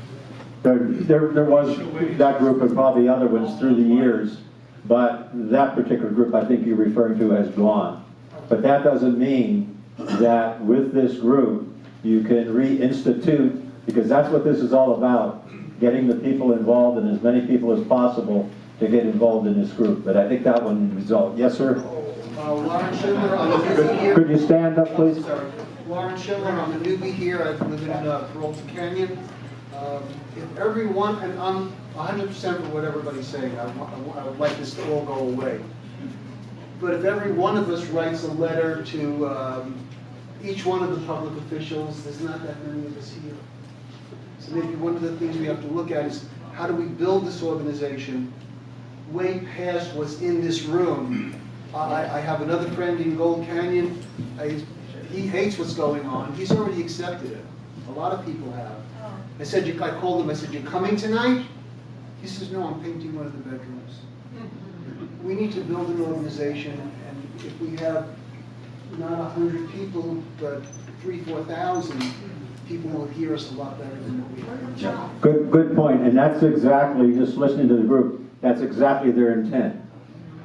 there. There was that group and probably other ones through the years, but that particular group I think you're referring to has gone. But that doesn't mean that with this group you can reinstitute, because that's what this is all about, getting the people involved and as many people as possible to get involved in this group. But I think that one resolved. Yes, sir? Lauren Schiller, I'm a newbie here. Could you stand up, please? Sorry. Lauren Schiller, I'm a newbie here. I live in Peralta Canyon. If everyone, and I'm 100% for what everybody's saying, I would like this to all go away. But if every one of us writes a letter to each one of the public officials, there's not that many of us here. So maybe one of the things we have to look at is how do we build this organization way past what's in this room. I have another friend in Gold Canyon. He hates what's going on. He's already accepted it. A lot of people have. I called him, I said, "You're coming tonight?" He says, "No, I'm painting one of the bedrooms." We need to build an organization, and if we have not 100 people, but 3,000-4,000, people will hear us a lot better than what we hear. Good point, and that's exactly, just listening to the group, that's exactly their intent,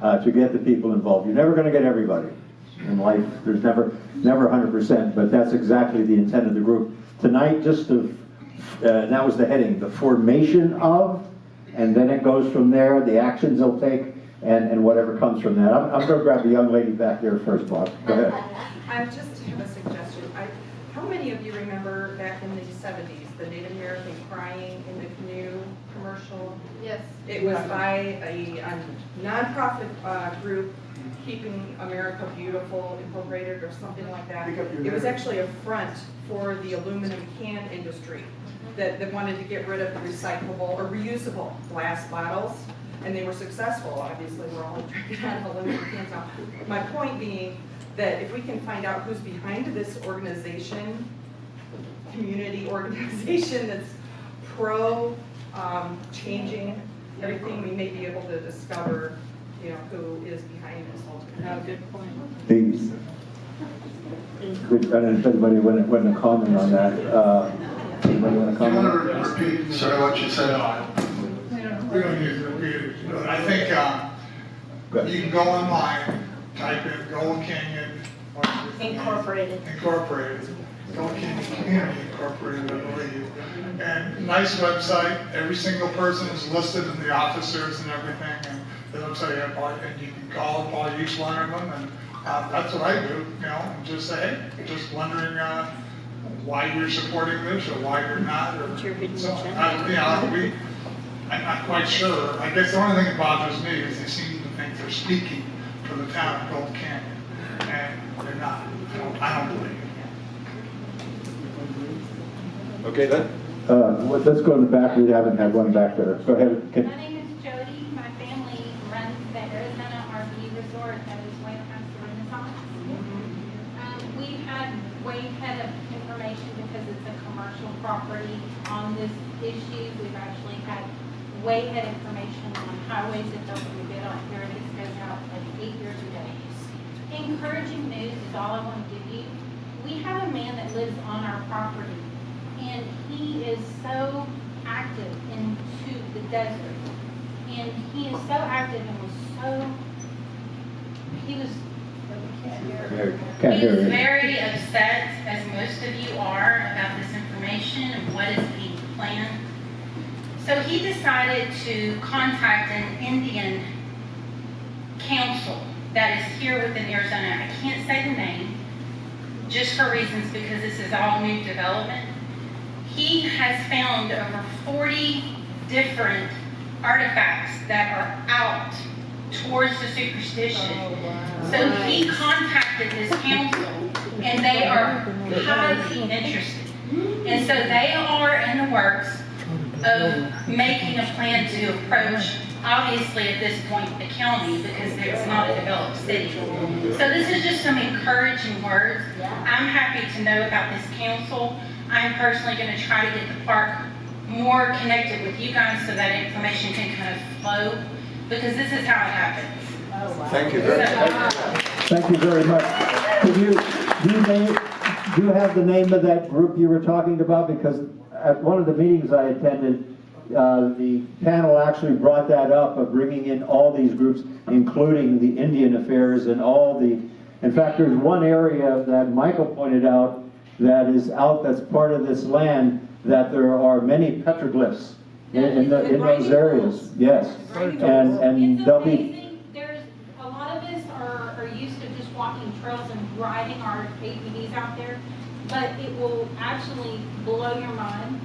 to get the people involved. You're never going to get everybody in life. There's never 100%, but that's exactly the intent of the group. Tonight, just that was the heading, the formation of, and then it goes from there, the actions they'll take, and whatever comes from that. I'm going to grab the young lady back there first, Bob. Go ahead. I just have a suggestion. How many of you remember back in the 70s, the Native American crying in the canoe commercial? Yes. It was by a nonprofit group, Keeping America Beautiful Incorporated or something like that. It was actually a front for the aluminum can industry that wanted to get rid of the recyclable or reusable glass bottles. And they were successful. Obviously, we're all drinking out of aluminum cans now. My point being that if we can find out who's behind this organization, community organization that's pro changing everything, we may be able to discover, who is behind this ultimately. Good point. I don't know if anybody want to comment on that. Anybody want to comment? I want to repeat sort of what you said. We don't need to repeat it. I think you can go online, type in Gold Canyon Incorporated. Gold Canyon Community Incorporated, I believe. And nice website. Every single person is listed in the officers and everything, and it'll tell you about, and you can call probably each one of them, and that's what I do. And just say, hey, just wondering why you're supporting this or why you're not, or so. I'm not quite sure. I guess the only thing that bothers me is they seem to think they're speaking for the town of Gold Canyon, and they're not. I don't believe it. Okay, then. Let's go in the back. We haven't had one back there. Go ahead. My name is Jody. My family runs the Arizona RV resort that is way past the Renaissance. We've had way ahead of information because it's a commercial property on this issue. We've actually had way ahead information on highways that don't get on here. This goes out like 8 years ago. Encouraging news is all I want to give you. We have a man that lives on our property, and he is so active into the desert. And he is so active and he was very upset, as most of you are, about this information and what is being planned. So he decided to contact an Indian council that is here within Arizona. I can't say the name, just for reasons because this is all new development. He has found over 40 different artifacts that are out towards the superstition. So he contacted this council, and they are highly interested. And so they are in the works of making a plan to approach, obviously at this point, the county, because it's not a developed city. So this is just some encouraging words. I'm happy to know about this council. I'm personally going to try to get the park more connected with you guys so that information can kind of flow, because this is how it happens. Thank you very much. Thank you very much. Do you have the name of that group you were talking about? Because at one of the meetings I attended, the panel actually brought that up, of bringing in all these groups, including the Indian affairs and all the, in fact, there's one area that Michael pointed out that is out, that's part of this land, that there are many petroglyphs in those areas. Yes. And they'll be, There's a lot of us are used to just walking trails and riding our ATVs out there, but it will actually blow your mind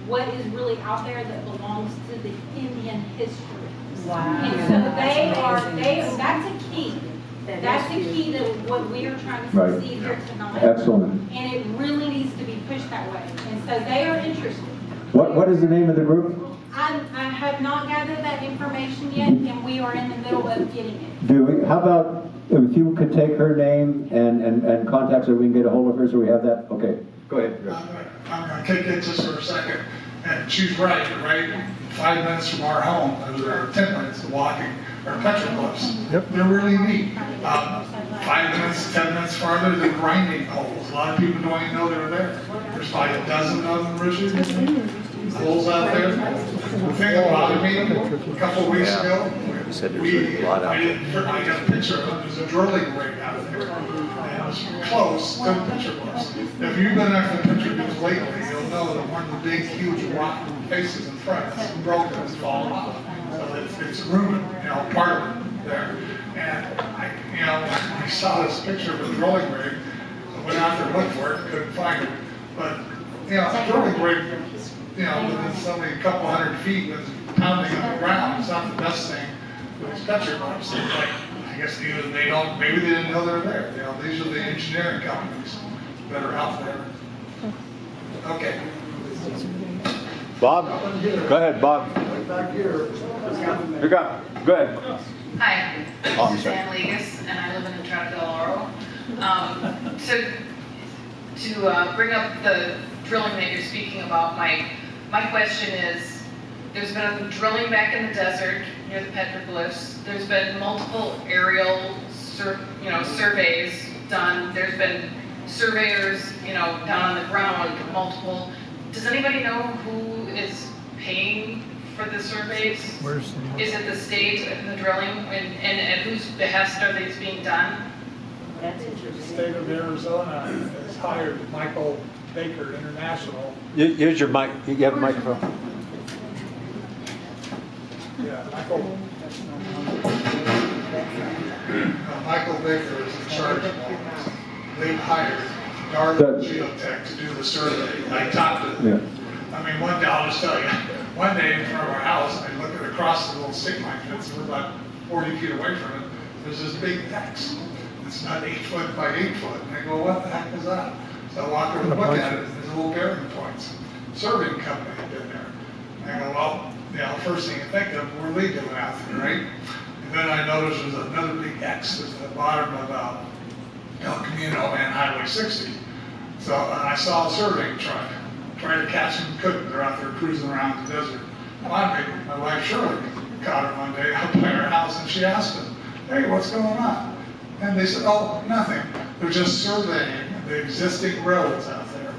what is really out there that belongs to the Indian history. Wow. And so that's a key. That's the key to what we are trying to Right. succeed here tonight. Excellent. And it really needs to be pushed that way. And so they are interested. What is the name of the group? I have not gathered that information yet, and we are in the middle of getting it. How about if you could take her name and contact her, we can get a hold of her, so we have that? Okay, go ahead. I'm going to kick it just for a second. And she's right? 5 minutes from our home, or 10 minutes of walking, are petroglyphs. Yep. They're really neat. 5 minutes, 10 minutes farther, they're grinding holes. A lot of people don't even know they're there. There's probably a dozen of them, Richard. Holes out there. The thing that bothered me a couple of weeks ago, I got a picture of it. There's a drilling rig out there. And it was close to the petroglyphs. If you've been after the petroglyphs lately, you'll know that one of the big, huge rock faces in front is broken and fallen off. So it's ruined, part of it there. And I saw this picture of a drilling rig. I went out there and looked for it, couldn't find it. But, a drilling rig, within only a couple hundred feet with pounding on the ground, it's not the best thing with these petroglyphs. Like, I guess either they don't, maybe they didn't know they're there. These are the engineering companies that are out there. Okay. Bob? Go ahead, Bob. Back here. Go ahead. Hi, Oh, this is Ann Legas, and I live in Entrada del Oro. So, to bring up the drilling that you're speaking about, my question is, there's been drilling back in the desert near the petroglyphs. There's been multiple aerial, surveys done. There's been surveyors, down on the ground, multiple. Does anybody know who is paying for the surveys? Is it the state and the drilling, and at whose behest are these being done? The state of Arizona has hired Michael Baker International. Use your mic. You have a microphone. Yeah, Michael. Michael Baker is in charge of all this. They've hired Darwin Geotech to do the survey. I talked to them. Yeah. I mean, one day, I'll just tell you, one day in front of our house, I look across the little stick line fence, we're about 40 feet away from it, there's this big X. It's about 8 foot by 8 foot. And I go, what the heck is that? So I walk over and look at it, and there's little bearing points. Surveying company had been there. And I go, well, first thing you think of, we're legal out there, right? And then I noticed there's another big X that's at the bottom of El Camino and Highway 60. So I saw a surveying truck. Tried to catch them, couldn't. They're out there cruising around the desert. Finally, my wife Shirley caught her one day out by her house, and she asked them, hey, what's going on? And they said, oh, nothing. They're just surveying the existing roads out there.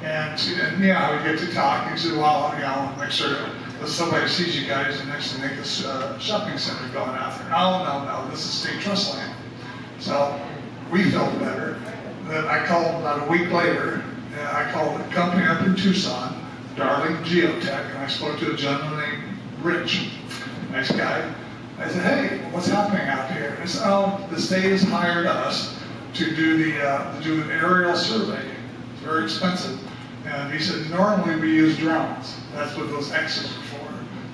And we get to talk, and she said, well, make sure that somebody sees you guys, and next thing they think a shopping center going out there. No, this is state trust land. So we felt better. Then I called about a week later. I called a company up in Tucson, Darling Geotech, and I spoke to a gentleman named Rich, nice guy. I said, hey, what's happening out here? And he said, oh, the state has hired us to do an aerial survey. It's very expensive. And he said, normally we use drones. That's what those X's are for.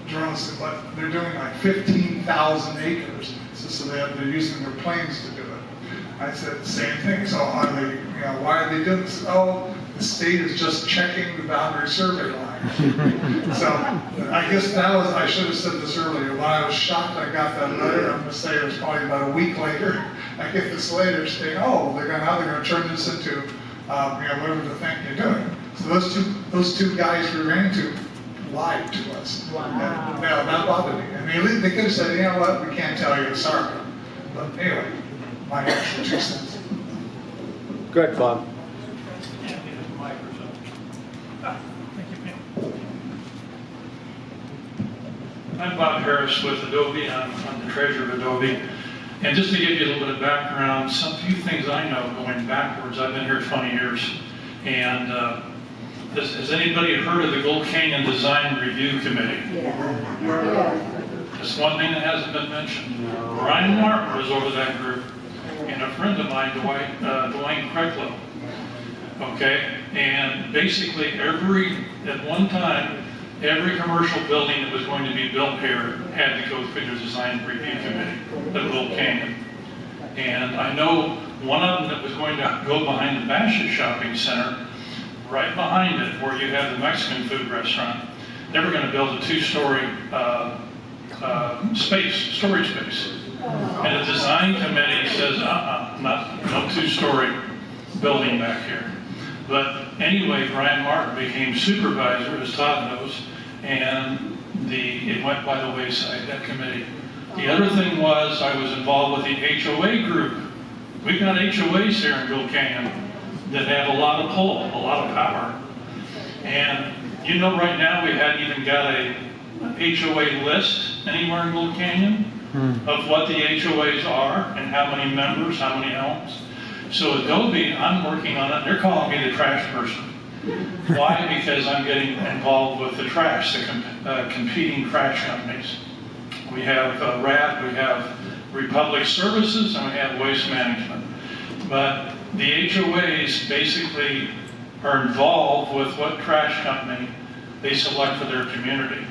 Drones, but they're doing like 15,000 acres. So they're using their planes to do it. I said the same thing. So why are they doing this? Oh, the state is just checking the boundary survey line. So I guess I should have said this earlier. When I was shocked I got that letter, I'm going to say it was probably about a week later. I get this letter saying, oh, now they're going to turn this into whatever the thing you're doing. So those two guys we ran into lied to us. Wow. And, no, that bothered me. I mean, they could have said, you know what, we can't tell you, sorry. But anyway, my actual 2 cents. Good, Bob. I'm Bob Harris with Adobe. I'm the treasurer of Adobe. And just to give you a little bit of background, some few things I know going backwards. I've been here 20 years. And has anybody heard of the Gold Canyon Design Review Committee? Just one thing that hasn't been mentioned. Brian Martin was over that group, and a friend of mine, Dwayne Krecklow. Okay, and basically at one time, every commercial building that was going to be built here had to go through the design review committee at Gold Canyon. And I know one of them that was going to go behind the Bassett Shopping Center, right behind it, where you have the Mexican food restaurant. They were going to build a 2-story storage space. And the design committee says, no 2-story building back here. But anyway, Brian Martin became supervisor, as Todd knows, and it went by the wayside, that committee. The other thing was, I was involved with the HOA group. We've got HOAs here in Gold Canyon that have a lot of pull, a lot of power. And you know, right now we hadn't even got a HOA list anywhere in Gold Canyon of what the HOAs are and how many members, how many homes. So Adobe, I'm working on it. They're calling me the trash person. Why? Because I'm getting involved with the trash, the competing trash companies. We have RAD, we have Republic Services, and we have Waste Management. But the HOAs basically are involved with what trash company they select for their community.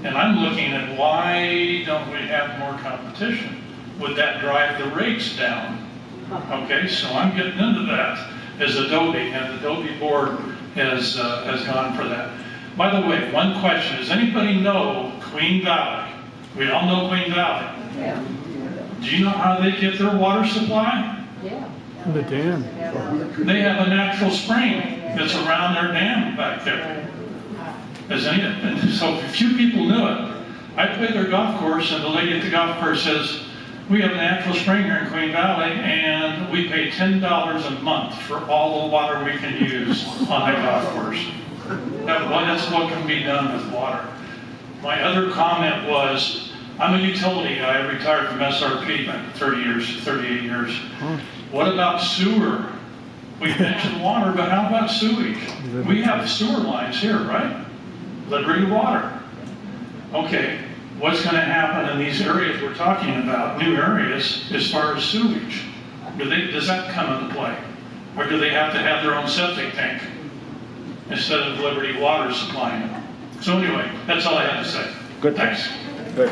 And I'm looking at why don't we have more competition? Would that drive the rates down? Okay, so I'm getting into that as Adobe, and the Adobe board has gone for that. By the way, one question, does anybody know Queen Valley? We all know Queen Valley. Yeah. Do you know how they get their water supply? Yeah. The dam. They have a natural spring that's around their dam back there. And so few people knew it. I played their golf course, and the lady at the golf course says, we have a natural spring here in Queen Valley, and we pay $10 a month for all the water we can use on the golf course. That's what can be done with water. My other comment was, I'm a utility guy. I retired from SRP back 38 years. What about sewer? We mentioned water, but how about sewage? We have sewer lines here, right? Liberty Water. Okay, what's going to happen in these areas we're talking about, new areas, as far as sewage? Does that come into play? Or do they have to have their own septic tank instead of Liberty Water supplying them? So anyway, that's all I have to say. Good. Thanks. Good.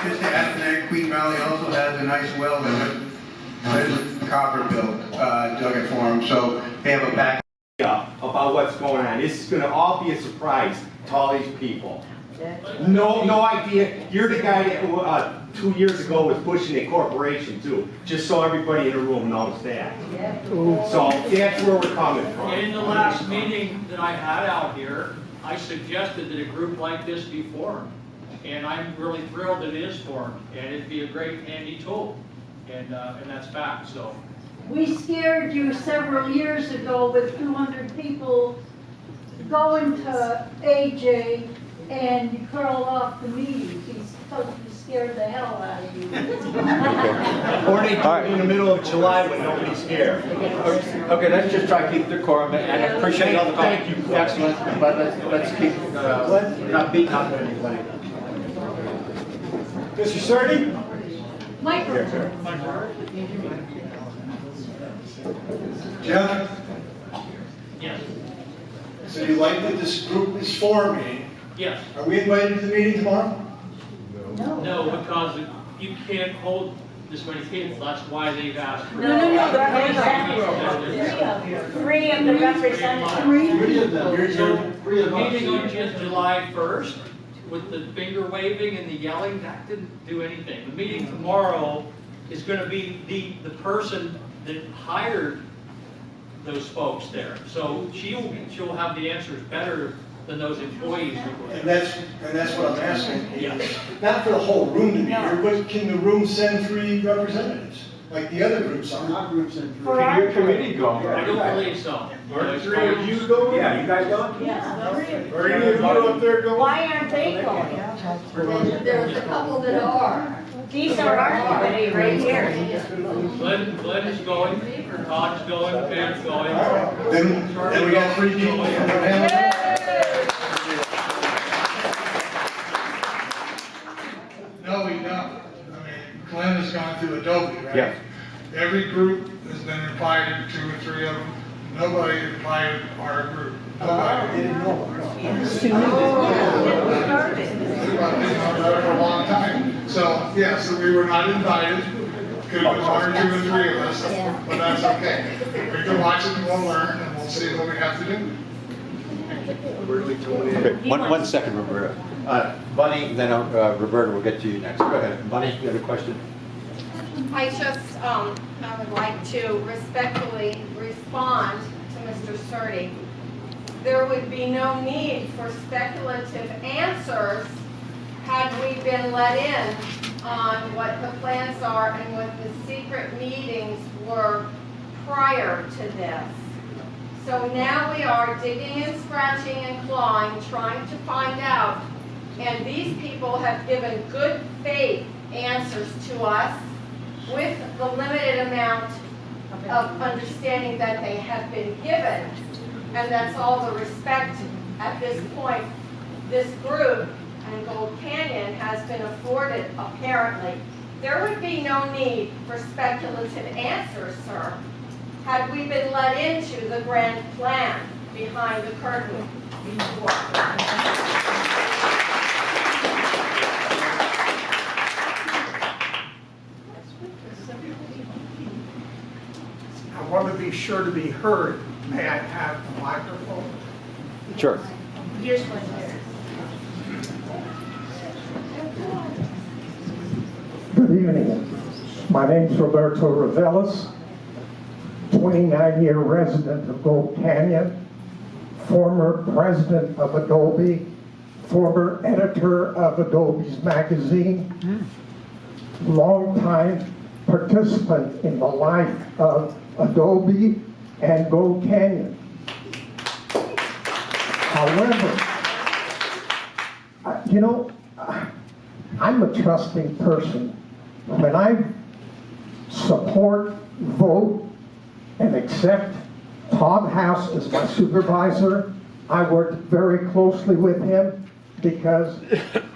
Just to add to that, Queen Valley also has a nice well in it. There's Copperfield dug it for them, so they have a back. About what's going on. This is going to all be a surprise to all these people. No idea. You're the guy that 2 years ago was pushing a corporation too, just so everybody in the room knows that. So that's where we're coming from. In the last meeting that I had out here, I suggested that a group like this be formed. And I'm really thrilled it is formed, and it'd be a great handy tool. And that's fact, so. We scared you several years ago with 200 people going to AJ and you curled off the meetings. He's supposed to scare the hell out of you. Or they do it in the middle of July when nobody's scared. Okay, let's just try to keep the decorum, and I appreciate all the comments. Thank you. Excellent, but let's keep, not beating up anybody. Mr. Surdy? Jeff? Yes. So you like that this group is forming? Yes. Are we invited to the meeting tomorrow? No, because you can't hold this many people. That's why they've asked for. No, three of the representatives. Three of them. The meeting on July 1st with the finger waving and the yelling, that didn't do anything. The meeting tomorrow is gonna be the person that hired those folks there. So she'll have the answers better than those employees that were there. And that's what I'm asking. Yeah. Not for the whole room to be here, but can the room send 3 representatives, like the other groups are? Our group sent three. For our Your committee go. I don't believe so. Are 3 of you going? Yeah, you guys going? Yeah. Are any of you up there going? Why aren't they going? There's a couple that are. These are our committee right here. Glenn is going, Todd's going, Pam's going. Then we got 3 people. No, we don't. I mean, Glenn has gone through Adobe, right? Yeah. Every group has been invited, 2 or 3 of them. Nobody invited our group. Nobody. Didn't know. We've been on that for a long time. So, yeah, so we were not invited. Could have been 1 or 2 or 3 of us, but that's okay. We can watch it and we'll learn and we'll see what we have to do. Okay, one second, Roberta. Bunny, then Roberta will get to you next. Go ahead. Bunny, you have a question? I just, I would like to respectfully respond to Mr. Surtee. There would be no need for speculative answers had we been let in on what the plans are and what the secret meetings were prior to this. So now we are digging and scratching and clawing, trying to find out, and these people have given good faith answers to us with the limited amount of understanding that they have been given. And that's all the respect at this point this group and Gold Canyon has been afforded, apparently. There would be no need for speculative answers, sir, had we been let into the grand plan behind the curtain before. I want to be sure to be heard. May I have the microphone? Sure. Here's one here. Good evening. My name's Roberto Ravelis, 29-year resident of Gold Canyon, former president of Adobe, former editor of Adobe's magazine, longtime participant in the life of Adobe and Gold Canyon. However, I'm a trusting person. When I support, vote, and accept Todd House as my supervisor, I worked very closely with him because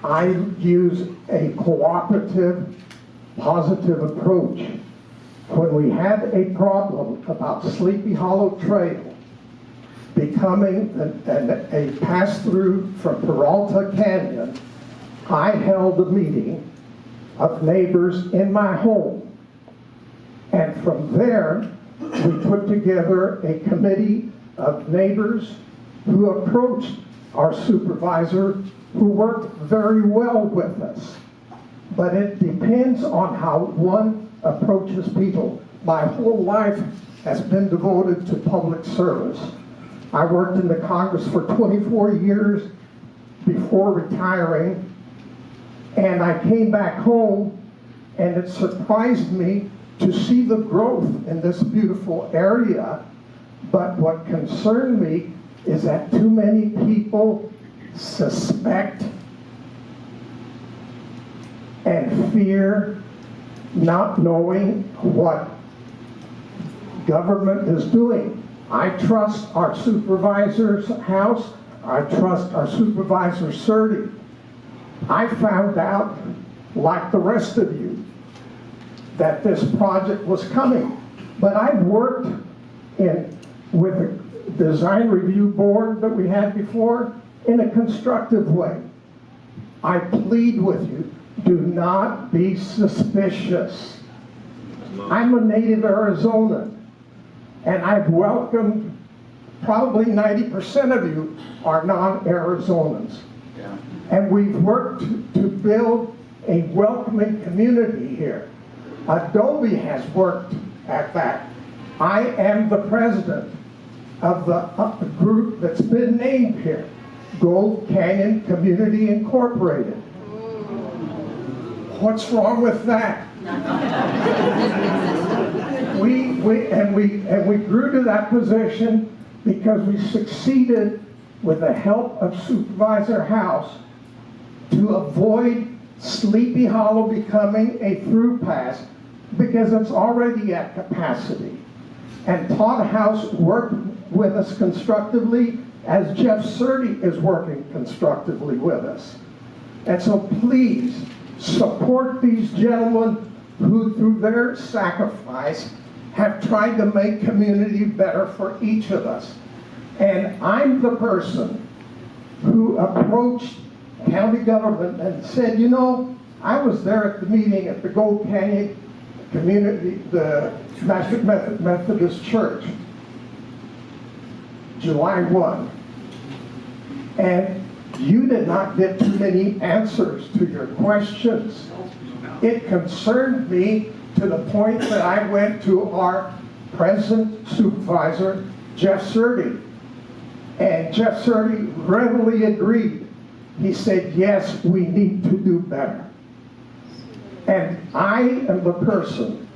I use a cooperative, positive approach. When we had a problem about Sleepy Hollow Trail becoming a pass-through from Peralta Canyon, I held a meeting of neighbors in my home. And from there, we put together a committee of neighbors who approached our supervisor, who worked very well with us. But it depends on how one approaches people. My whole life has been devoted to public service. I worked in the Congress for 24 years before retiring, and I came back home, and it surprised me to see the growth in this beautiful area. But what concerned me is that too many people suspect and fear, not knowing what government is doing. I trust our supervisor's house. I trust our supervisor Surtee. I found out, like the rest of you, that this project was coming. But I've worked with the design review board that we had before in a constructive way. I plead with you, do not be suspicious. I'm a native Arizonan, and I've welcomed, probably 90% of you are non-Arizonans. And we've worked to build a welcoming community here. Adobe has worked at that. I am the president of the group that's been named here, Gold Canyon Community Incorporated. What's wrong with that? We grew to that position because we succeeded with the help of Supervisor House to avoid Sleepy Hollow becoming a through pass because it's already at capacity. And Todd House worked with us constructively as Jeff Surdy is working constructively with us. And so please support these gentlemen who through their sacrifice have tried to make community better for each of us. And I'm the person who approached county government and said, you know, I was there at the meeting at the Gold Canyon Community, the Methodist Church, July 1. And you did not get too many answers to your questions. It concerned me to the point that I went to our present supervisor, Jeff Surdy. And Jeff Surdy readily agreed. He said, yes, we need to do better. And I am the person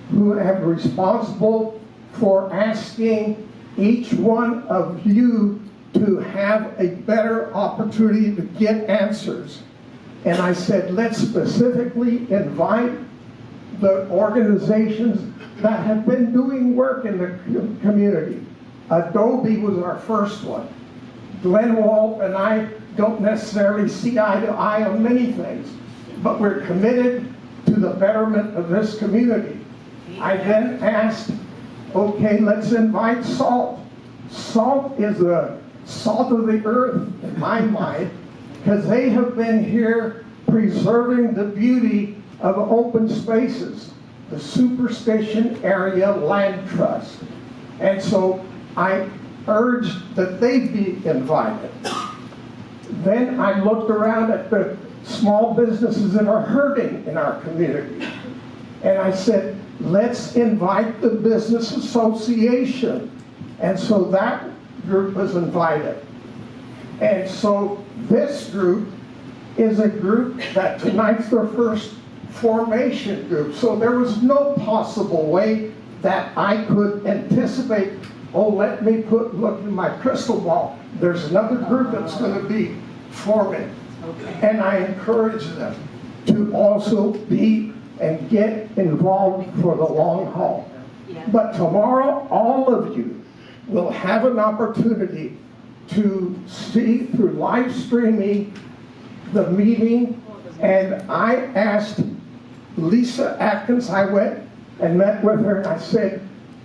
who am responsible for asking each one of you to have a better opportunity to get answers. And I said, let's specifically invite the organizations that have been doing work in the community. Adobe was our first one. Glenn Walt and I don't necessarily see eye to eye on many things, but we're committed to the betterment of this community. I then asked, okay, let's invite SALT. SALT is the salt of the earth, in my mind, because they have been here preserving the beauty of open spaces, the Superstition Area Land Trust. And so I urged that they be invited. Then I looked around at the small businesses that are hurting in our community. And I said, let's invite the business association. And so that group was invited. And so this group is a group that tonight's their first formation group. So there was no possible way that I could anticipate, oh, let me look in my crystal ball. There's another group that's going to be forming. And I encourage them to also be and get involved for the long haul. But tomorrow, all of you will have an opportunity to see through live streaming the meeting. And I asked Lisa Atkins, I went and met with her and I said,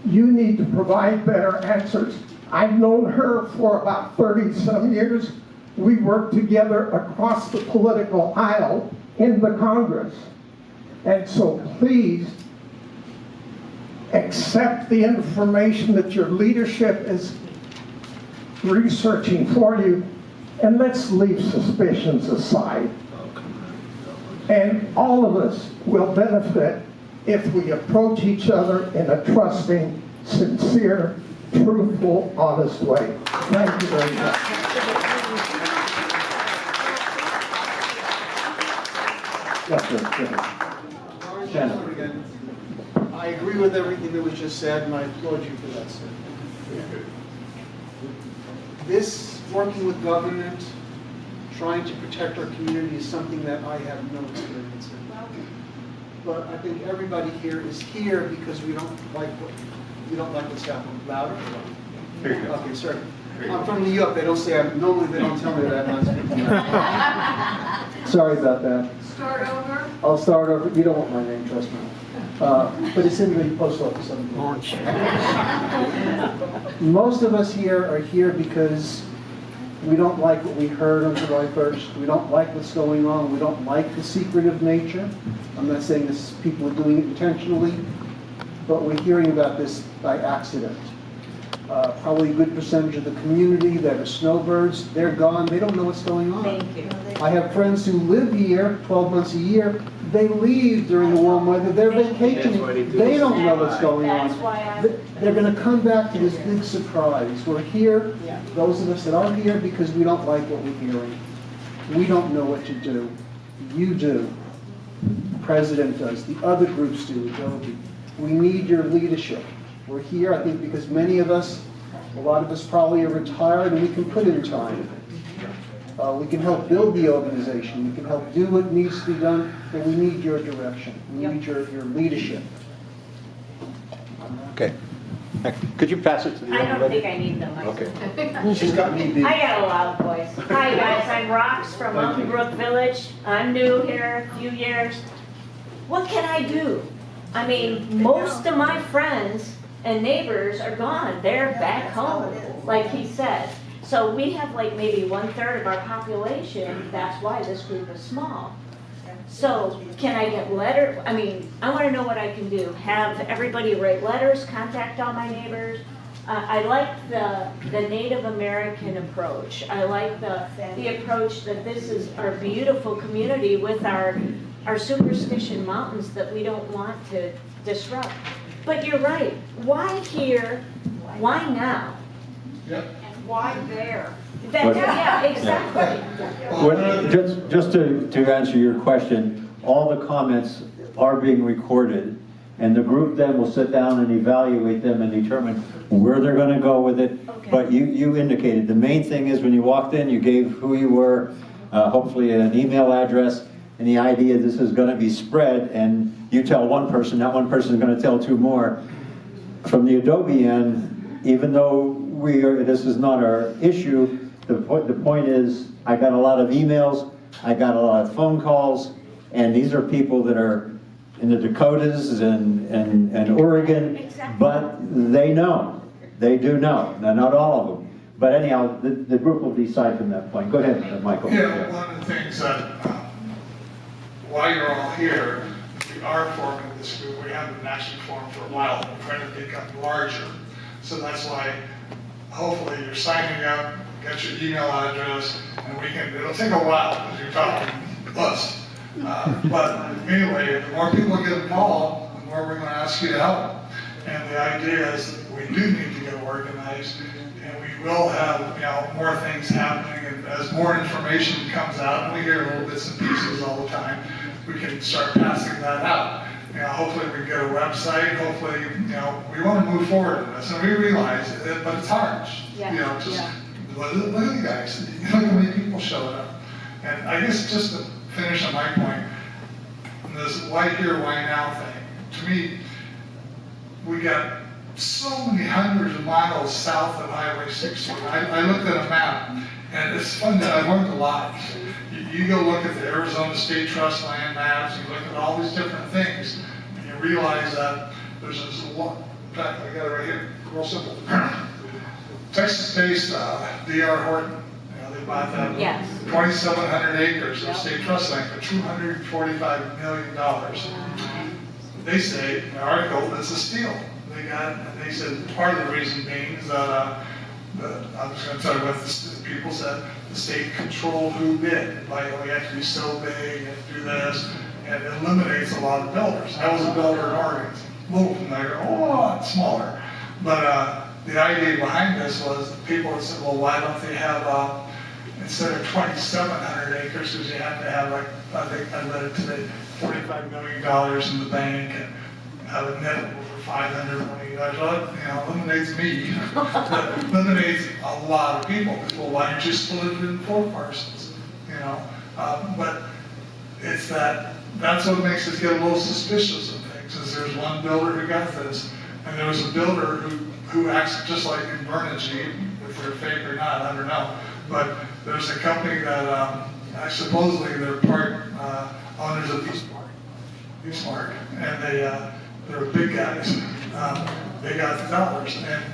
you need to provide better answers. I've known her for about 30-some years. We worked together across the political aisle in the Congress. And so please accept the information that your leadership is researching for you, and let's leave suspicions aside. And all of us will benefit if we approach each other in a trusting, sincere, truthful, honest way. Thank you very much. Yes, sir. Again, I agree with everything that was just said, and I applaud you for that, sir. This, working with government, trying to protect our community is something that I have no experience in. But I think everybody here is here because we don't like what's happening. Louder? Here you go. Okay, sorry. I'm from New York. They don't say normally they don't tell me that I'm not speaking loud. Sorry about that. Start over. I'll start over. You don't want my name, trust me. But it's in the post office. Most of us here are here because we don't like what we heard on July 1st. We don't like what's going on. We don't like the secretive nature. I'm not saying this people are doing it intentionally, but we're hearing about this by accident. Probably a good percentage of the community that are snowbirds, they're gone, they don't know what's going on. Thank you. I have friends who live here 12 months a year, they leave during the warm weather, they're vacationing, they don't know what's going on. That's why They're gonna come back to this big surprise. We're here, those of us that are here, because we don't like what we're hearing. We don't know what to do. You do. The president does, the other groups do, Adobe. We need your leadership. We're here, I think, because many of us, a lot of us probably are retired and we can put in time. We can help build the organization. We can help do what needs to be done, but we need your direction. We need your leadership. Okay. Could you pass it to the I young don't lady? think I need them. Okay. She's got me beat. I got a loud voice. Hi guys, I'm Rox from Mountain Brook Village. I'm new here, a few years. What can I do? I mean, most of my friends and neighbors are gone. They're back home, like he said. So we have like maybe 1/3 of our population. That's why this group is small. So can I get letter? I mean, I want to know what I can do. Have everybody write letters, contact all my neighbors. I like the Native American approach. I like the approach that this is our beautiful community with our superstition mountains that we don't want to disrupt. But you're right. Why here? Why now? Yep. And why there? Yeah, exactly. Well, just to answer your question, all the comments are being recorded, and the group then will sit down and evaluate them and determine where they're going to go with it. Okay. But you indicated, the main thing is when you walked in, you gave who you were, hopefully an email address, and the idea this is going to be spread, and you tell one person, that one person is going to tell two more. From the Adobe end, even though this is not our issue, the point is, I got a lot of emails, I got a lot of phone calls, and these are people that are in the Dakotas and Oregon, Exactly. but they know, they do know. Now, not all of them, but anyhow, the group will decide from that point. Go ahead, Michael. Yeah, one of the things that, while you're all here, we are forming this group. We haven't actually formed for a while. We're trying to become larger. So that's why, hopefully, you're signing up, get your email address, and it'll take a while because you're talking to us. But anyway, the more people get involved, the more we're going to ask you to help. And the idea is that we do need to get organized, and we will have more things happening. And as more information comes out, and we hear little bits and pieces all the time, we can start passing that out. Hopefully we can get a website. Hopefully, we want to move forward in this, and we realize it, but it's hard. Look at you guys. Look how many people showed up. And I guess just to finish on my point, this why here, why now thing. To me, we got so many hundreds of miles south of Highway 60. I looked at a map, and it's fun that I learned a lot. You go look at the Arizona State Trust land maps, you look at all these different things, and you realize that there's this one. In fact, I got it right here, real simple. Texas-based D.R. Horton, they bought that 2,700 acres of state trust land for $245 million. They say, in the article, it's a steal. They said part of the reason being is that, I'm just going to tell you what the people said, the state controlled who bid. Like, we have to be so big and do this, and it eliminates a lot of builders. I was a builder in Oregon, a little familiar, a lot smaller. But the idea behind this was people said, well, why don't they have, instead of 2,700 acres, because you have to have, like, I think I read it today, $45 million in the bank and have a net of over $500 million. Well, eliminates me. But eliminates a lot of people. Well, why don't you split it in 4 parcels? But it's that's what makes us get a little suspicious of things, is there's one builder who got this, and there was a builder who acts just like in Bernigie, if they're fake or not, I don't know. But there's a company that supposedly they're part owners of Eastmark, and they're big guys. They got the dollars, and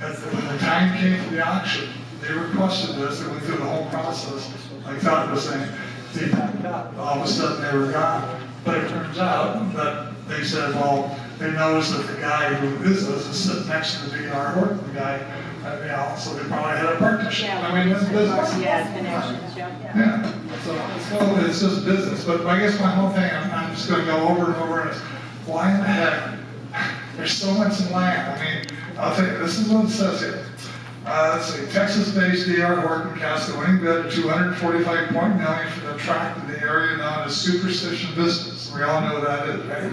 when the time came for the auction, they requested this. They went through the whole process. Like Todd was saying, they backed up. All of a sudden they were gone. But it turns out that they said, well, they noticed that the guy who is sitting next to the VR Horton, the guy, you know, so they probably had a partition. I mean, it's business. Yeah, so it's just business. But I guess my whole thing, I'm just gonna go over and over and why in the heck? There's so much land. I mean, I'll tell you, this is what it says here. Let's see, Texas-based D.R. Horton cast a winning bid of $245 million for the tract in the area known as Superstition Vistas. We all know what that is, right?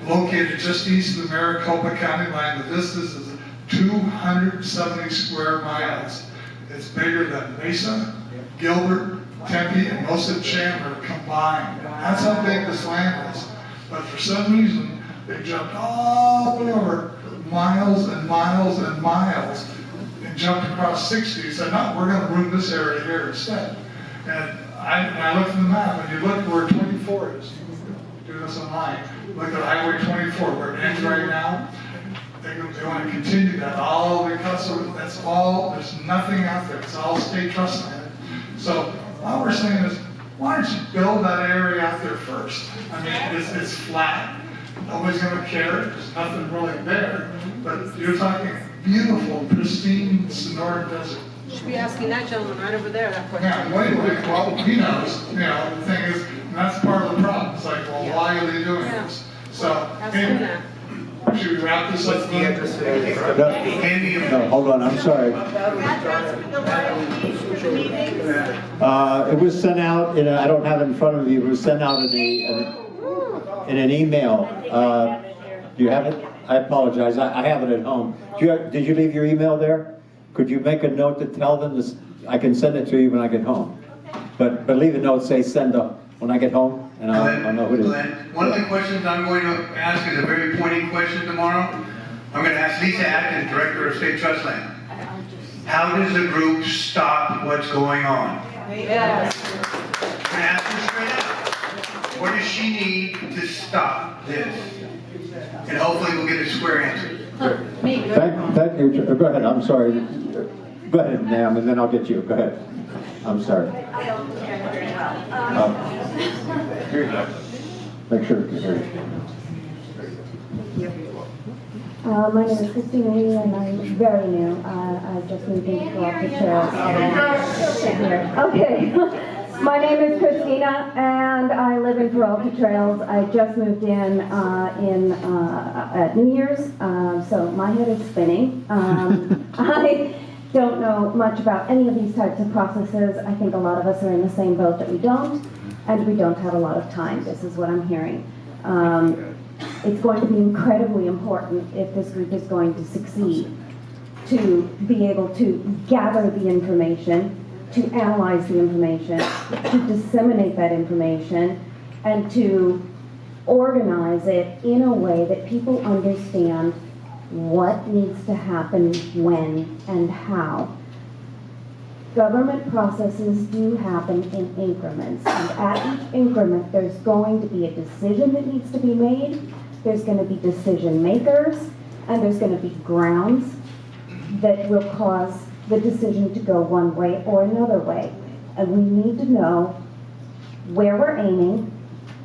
Located just east of the Maricopa County line, the Vistas is 270 square miles. It's bigger than Mesa, Gilbert, Tempe, and most of Chandler combined. That's how big this land is. But for some reason, they jumped all over miles and miles and miles and jumped across 60 and said, no, we're going to move this area here instead. And I looked at the map, and you look where 24 is. Do this online. Look at Highway 24, where it ends right now. They want to continue that all the way across. So that's all, there's nothing out there. It's all state trust land. So all we're saying is, why don't you build that area out there first? I mean, it's flat. Nobody's going to care. There's nothing really there. But you're talking beautiful, pristine Sonora desert. You should be asking that gentleman right over there that question. Yeah, well, he knows. You know, the thing is, and that's part of the problem. It's like, well, why are they doing this? So, anyway, should we wrap this up? No, hold on, I'm sorry. It was sent out, I don't have it in front of me, it was sent out in an email. Do you have it? I apologize, I have it at home. Did you leave your email there? Could you make a note to tell them this? I can send it to you when I get home. But leave a note, say send up when I get home, and I'll know who it is. Glenn, one of the questions I'm going to ask is a very pointing question tomorrow. I'm going to ask Lisa Atkins, Director of State Trust Land. How does the group stop what's going on? Yes. I'm going to ask her straight out. What does she need to stop this? And hopefully we'll get a square answer. Thank you. Go ahead, I'm sorry. Go ahead, ma'am, and then I'll get you. Go ahead. I'm sorry. I don't hear very well. Here you go. Make sure you hear you. My name is Christina Lee, and I'm very new. I just moved into Peralta. Okay. My name is Christina, and I live in Peralta Trails. I just moved in at New Year's, so my head is spinning. I don't know much about any of these types of processes. I think a lot of us are in the same boat that we don't, and we don't have a lot of time. This is what I'm hearing. It's going to be incredibly important if this group is going to succeed to be able to gather the information, to analyze the information, to disseminate that information, and to organize it in a way that people understand what needs to happen when and how. Government processes do happen in increments, and at each increment there's going to be a decision that needs to be made, there's going to be decision makers, and there's going to be grounds that will cause the decision to go one way or another way. And we need to know where we're aiming,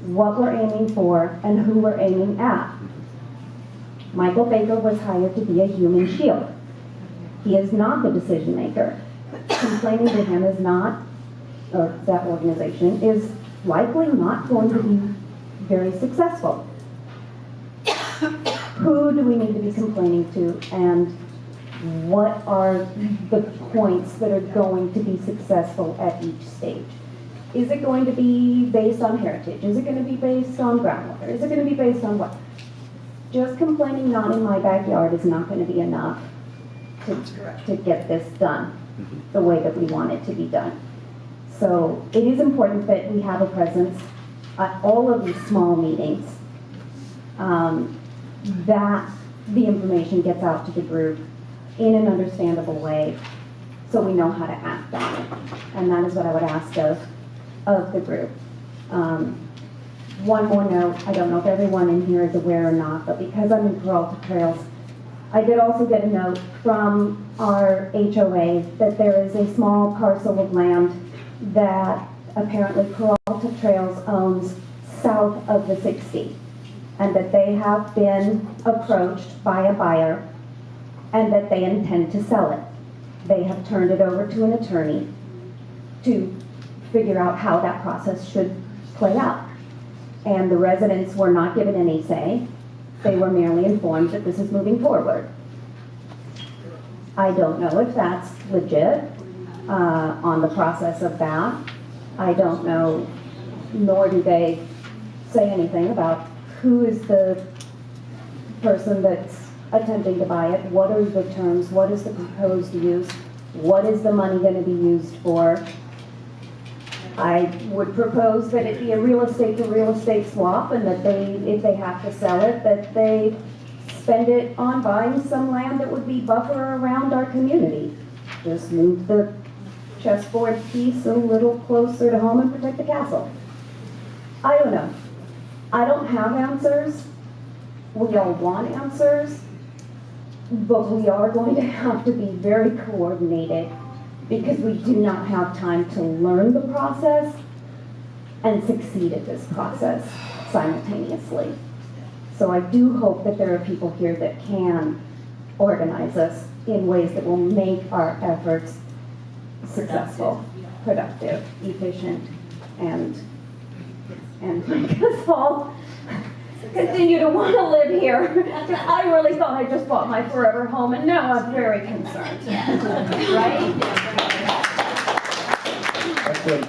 what we're aiming for, and who we're aiming at. Michael Baker was hired to be a human shield. He is not the decision maker. Complaining to him is not, or that organization, is likely not going to be very successful. Who do we need to be complaining to, and what are the points that are going to be successful at each stage? Is it going to be based on heritage? Is it going to be based on groundwater? Is it going to be based on what? Just complaining not in my backyard is not going to be enough to get this done the way that we want it to be done. So it is important that we have a presence at all of these small meetings, that the information gets out to the group in an understandable way so we know how to act on it. And that is what I would ask of the group. One more note, I don't know if everyone in here is aware or not, but because I'm in Peralta Trails, I did also get a note from our HOA that there is a small parcel of land that apparently Peralta Trails owns south of the 60. and that they have been approached by a buyer and that they intend to sell it. They have turned it over to an attorney to figure out how that process should play out. And the residents were not given any say. They were merely informed that this is moving forward. I don't know if that's legit on the process of that. I don't know, nor do they say anything about who is the person that's attempting to buy it, what are the terms, what is the proposed use, what is the money going to be used for. I would propose that it be a real estate to real estate swap, and that they, if they have to sell it, that they spend it on buying some land that would be buffer around our community. Just move the chessboard piece a little closer to home and protect the castle. I don't know. I don't have answers. We all want answers, but we are going to have to be very coordinated, because we do not have time to learn the process and succeed at this process simultaneously. So I do hope that there are people here that can organize us in ways that will make our efforts successful, productive, efficient, and make us all continue to want to live here. I really thought I just bought my forever home, and now I'm very concerned. Right? Excellent,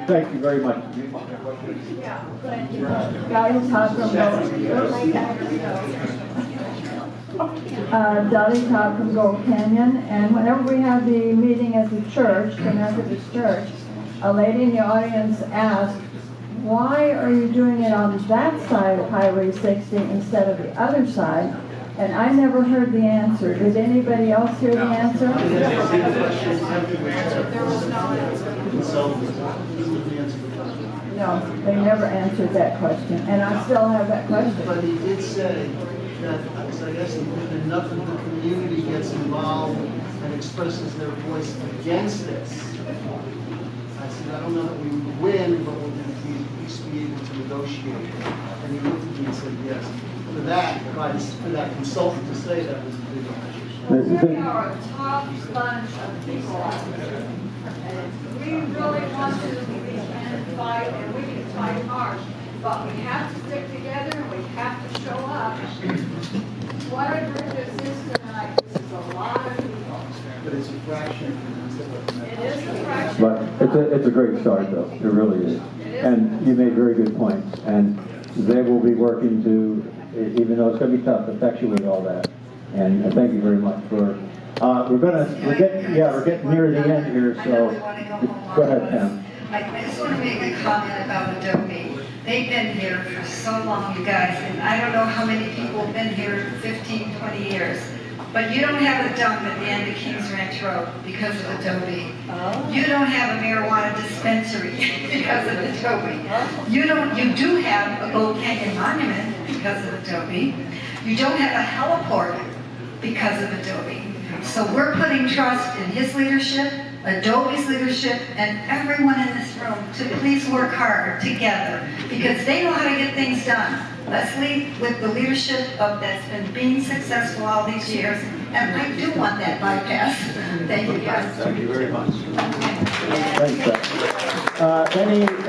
thank you very much. Dottie Todd from Gold Canyon, and whenever we have the meeting at the church, the Methodist church, a lady in the audience asked, why are you doing it on that side of Highway 60 instead of the other side? And I never heard the answer. Did anybody else hear the answer? No, they never answered that question, and I still have that question. But he did say that, I guess if enough of the community gets involved and expresses their voice against this, I said, I don't know that we would win, but we'll at least be able to negotiate. And he looked at me and said, yes. For that consultant to say that was a big issue. We are a tough bunch of people. We really want to, we can fight, and we can fight hard, but we have to stick together and we have to show up. What I heard this tonight, this is a lot of people. But it's a fraction. It is a fraction. But it's a great start, though. It really is. And you made very good points. And they will be working to, even though it's going to be tough, effectuate all that. And thank you very much for. We're getting near the end here, so go ahead, Pam. I just want to make a comment about Adobe. They've been here for so long, you guys, and I don't know how many people have been here 15, 20 years. But you don't have a dump at the end of Kings Ranch Road because of Adobe. You don't have a marijuana dispensary because of Adobe. You do have a Gold Canyon Monument because of Adobe. You don't have a heliport because of Adobe. So we're putting trust in his leadership, Adobe's leadership, and everyone in this room to please work hard together, because they know how to get things done. Let's lead with the leadership that's been being successful all these years, and I do want that bypass. Thank you, guys. Thank you very much. Thanks, Beth.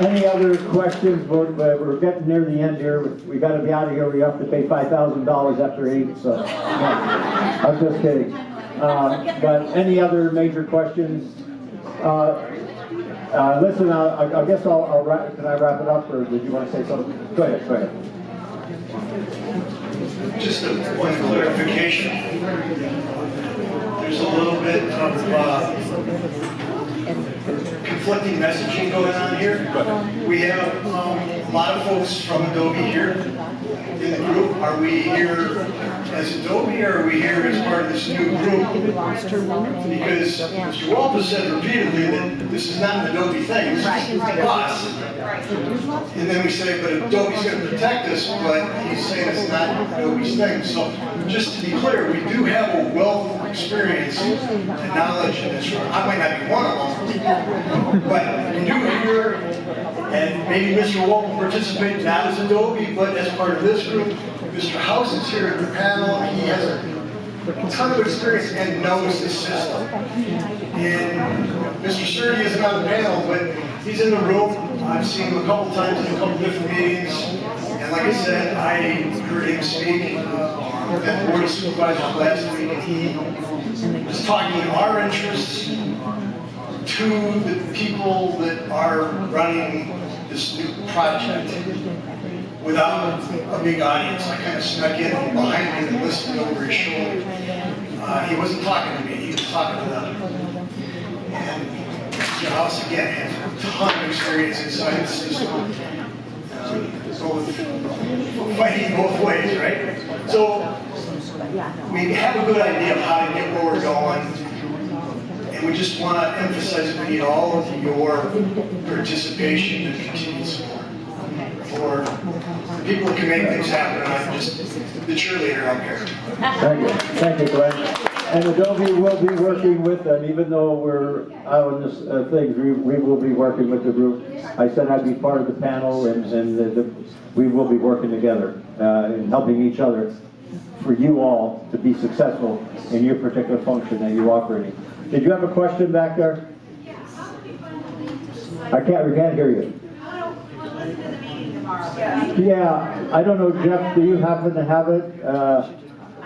Any other questions? We're getting near the end here. We got to be out of here. We have to pay $5,000 after 8. So, no, I'm just kidding. But any other major questions? Listen, I guess I'll wrap. Can I wrap it up, or did you want to say something? Go ahead. Go ahead. Just one clarification. There's a little bit of conflicting messaging going on here. We have a lot of folks from Adobe here in the group, are we here as Adobe, or are we here as part of this new group? Because Mr. Walters said repeatedly that this is not an Adobe thing, this is us. And then we say, but Adobe's going to protect us, but he's saying it's not Adobe's thing. So just to be clear, we do have a wealth of experience and knowledge in this room. I might not be one of them, but we do hear, and maybe Mr. Walt will participate not as Adobe, but as part of this group. Mr. House is here at the panel. He has a ton of experience and knows the system. And Mr. Surdy isn't on the panel, but he's in the room. I've seen him a couple times in a couple different meetings. And like I said, I heard him speak at the Board of Supervisors last week. He was talking our interests to the people that are running this new project without a big audience. I kind of snuck in behind him and listened over his shoulder. He wasn't talking to me, he was talking to them. And Mr. House, again, has a ton of experience inside the system. So fighting both ways, right? So we have a good idea of how to get where we're going. And we just want to emphasize that we need all of your participation and continued support for the people that can make things happen. And I'm just the cheerleader out here. Thank you, Glenn. And Adobe will be working with them, even though we're out on this things. We will be working with the group. I said I'd be part of the panel, and we will be working together and helping each other for you all to be successful in your particular function that you're operating. Did you have a question back there? We can't hear you. Yeah, I don't know, Jeff, do you happen to have it?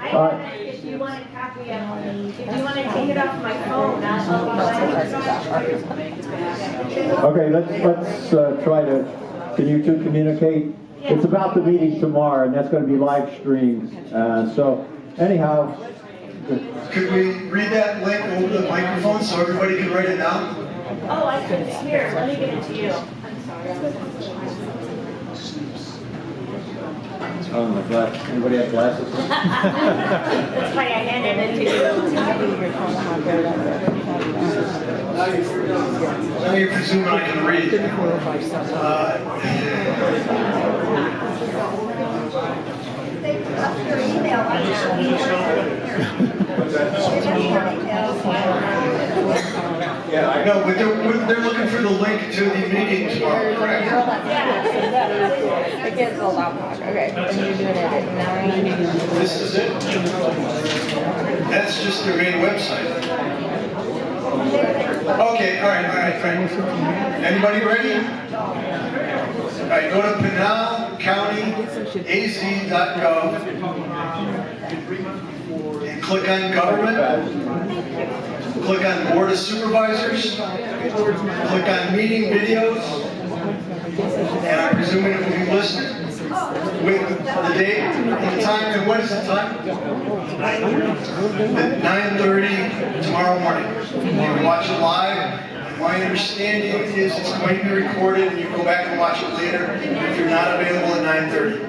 If you want a copy of it, if you want to take it off my phone, Okay, let's try to, can you two communicate? It's about the meeting tomorrow, and that's going to be live streamed. So anyhow. Could we read that link over the microphone so everybody can write it down? Oh, I couldn't hear. Let me give it to you. I'm sorry. Oh, my glass. Anybody have glasses? That's why I handed it to you. Now you're presuming I can read. Yeah, I know, but they're looking for the link to the meeting tomorrow, correct? It gets a lot more. Okay, and you're doing it at 9. This is it? That's just their main website. Okay, all right. Anybody ready? All right, go to pinalcountyaz.gov and click on government. Click on Board of Supervisors. Click on meeting videos. And I'm presuming it will be listed with the date and the time. And what is the time? At 9:30 tomorrow morning. You can watch it live. My understanding is it's going to be recorded and you go back and watch it later if you're not available at 9:30.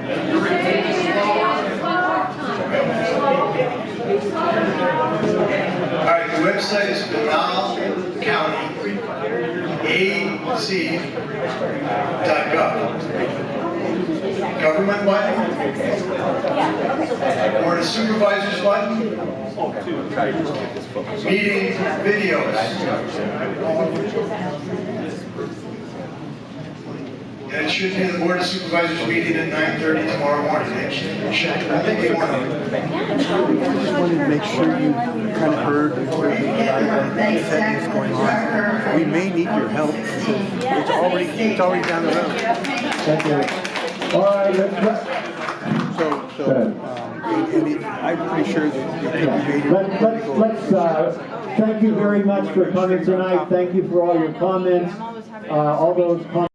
All right, the website is pinalcountyaz.gov. Government button. Board of Supervisors button. Meeting videos. And it should be the Board of Supervisors meeting at 9:30 tomorrow morning. I think they want I just wanted to make sure you kind of heard where the setting is going on. We may need your help because it's already down the road. Thank you. All right, I'm pretty sure that let's thank you very much for coming tonight. Thank you for all your comments, all those comments.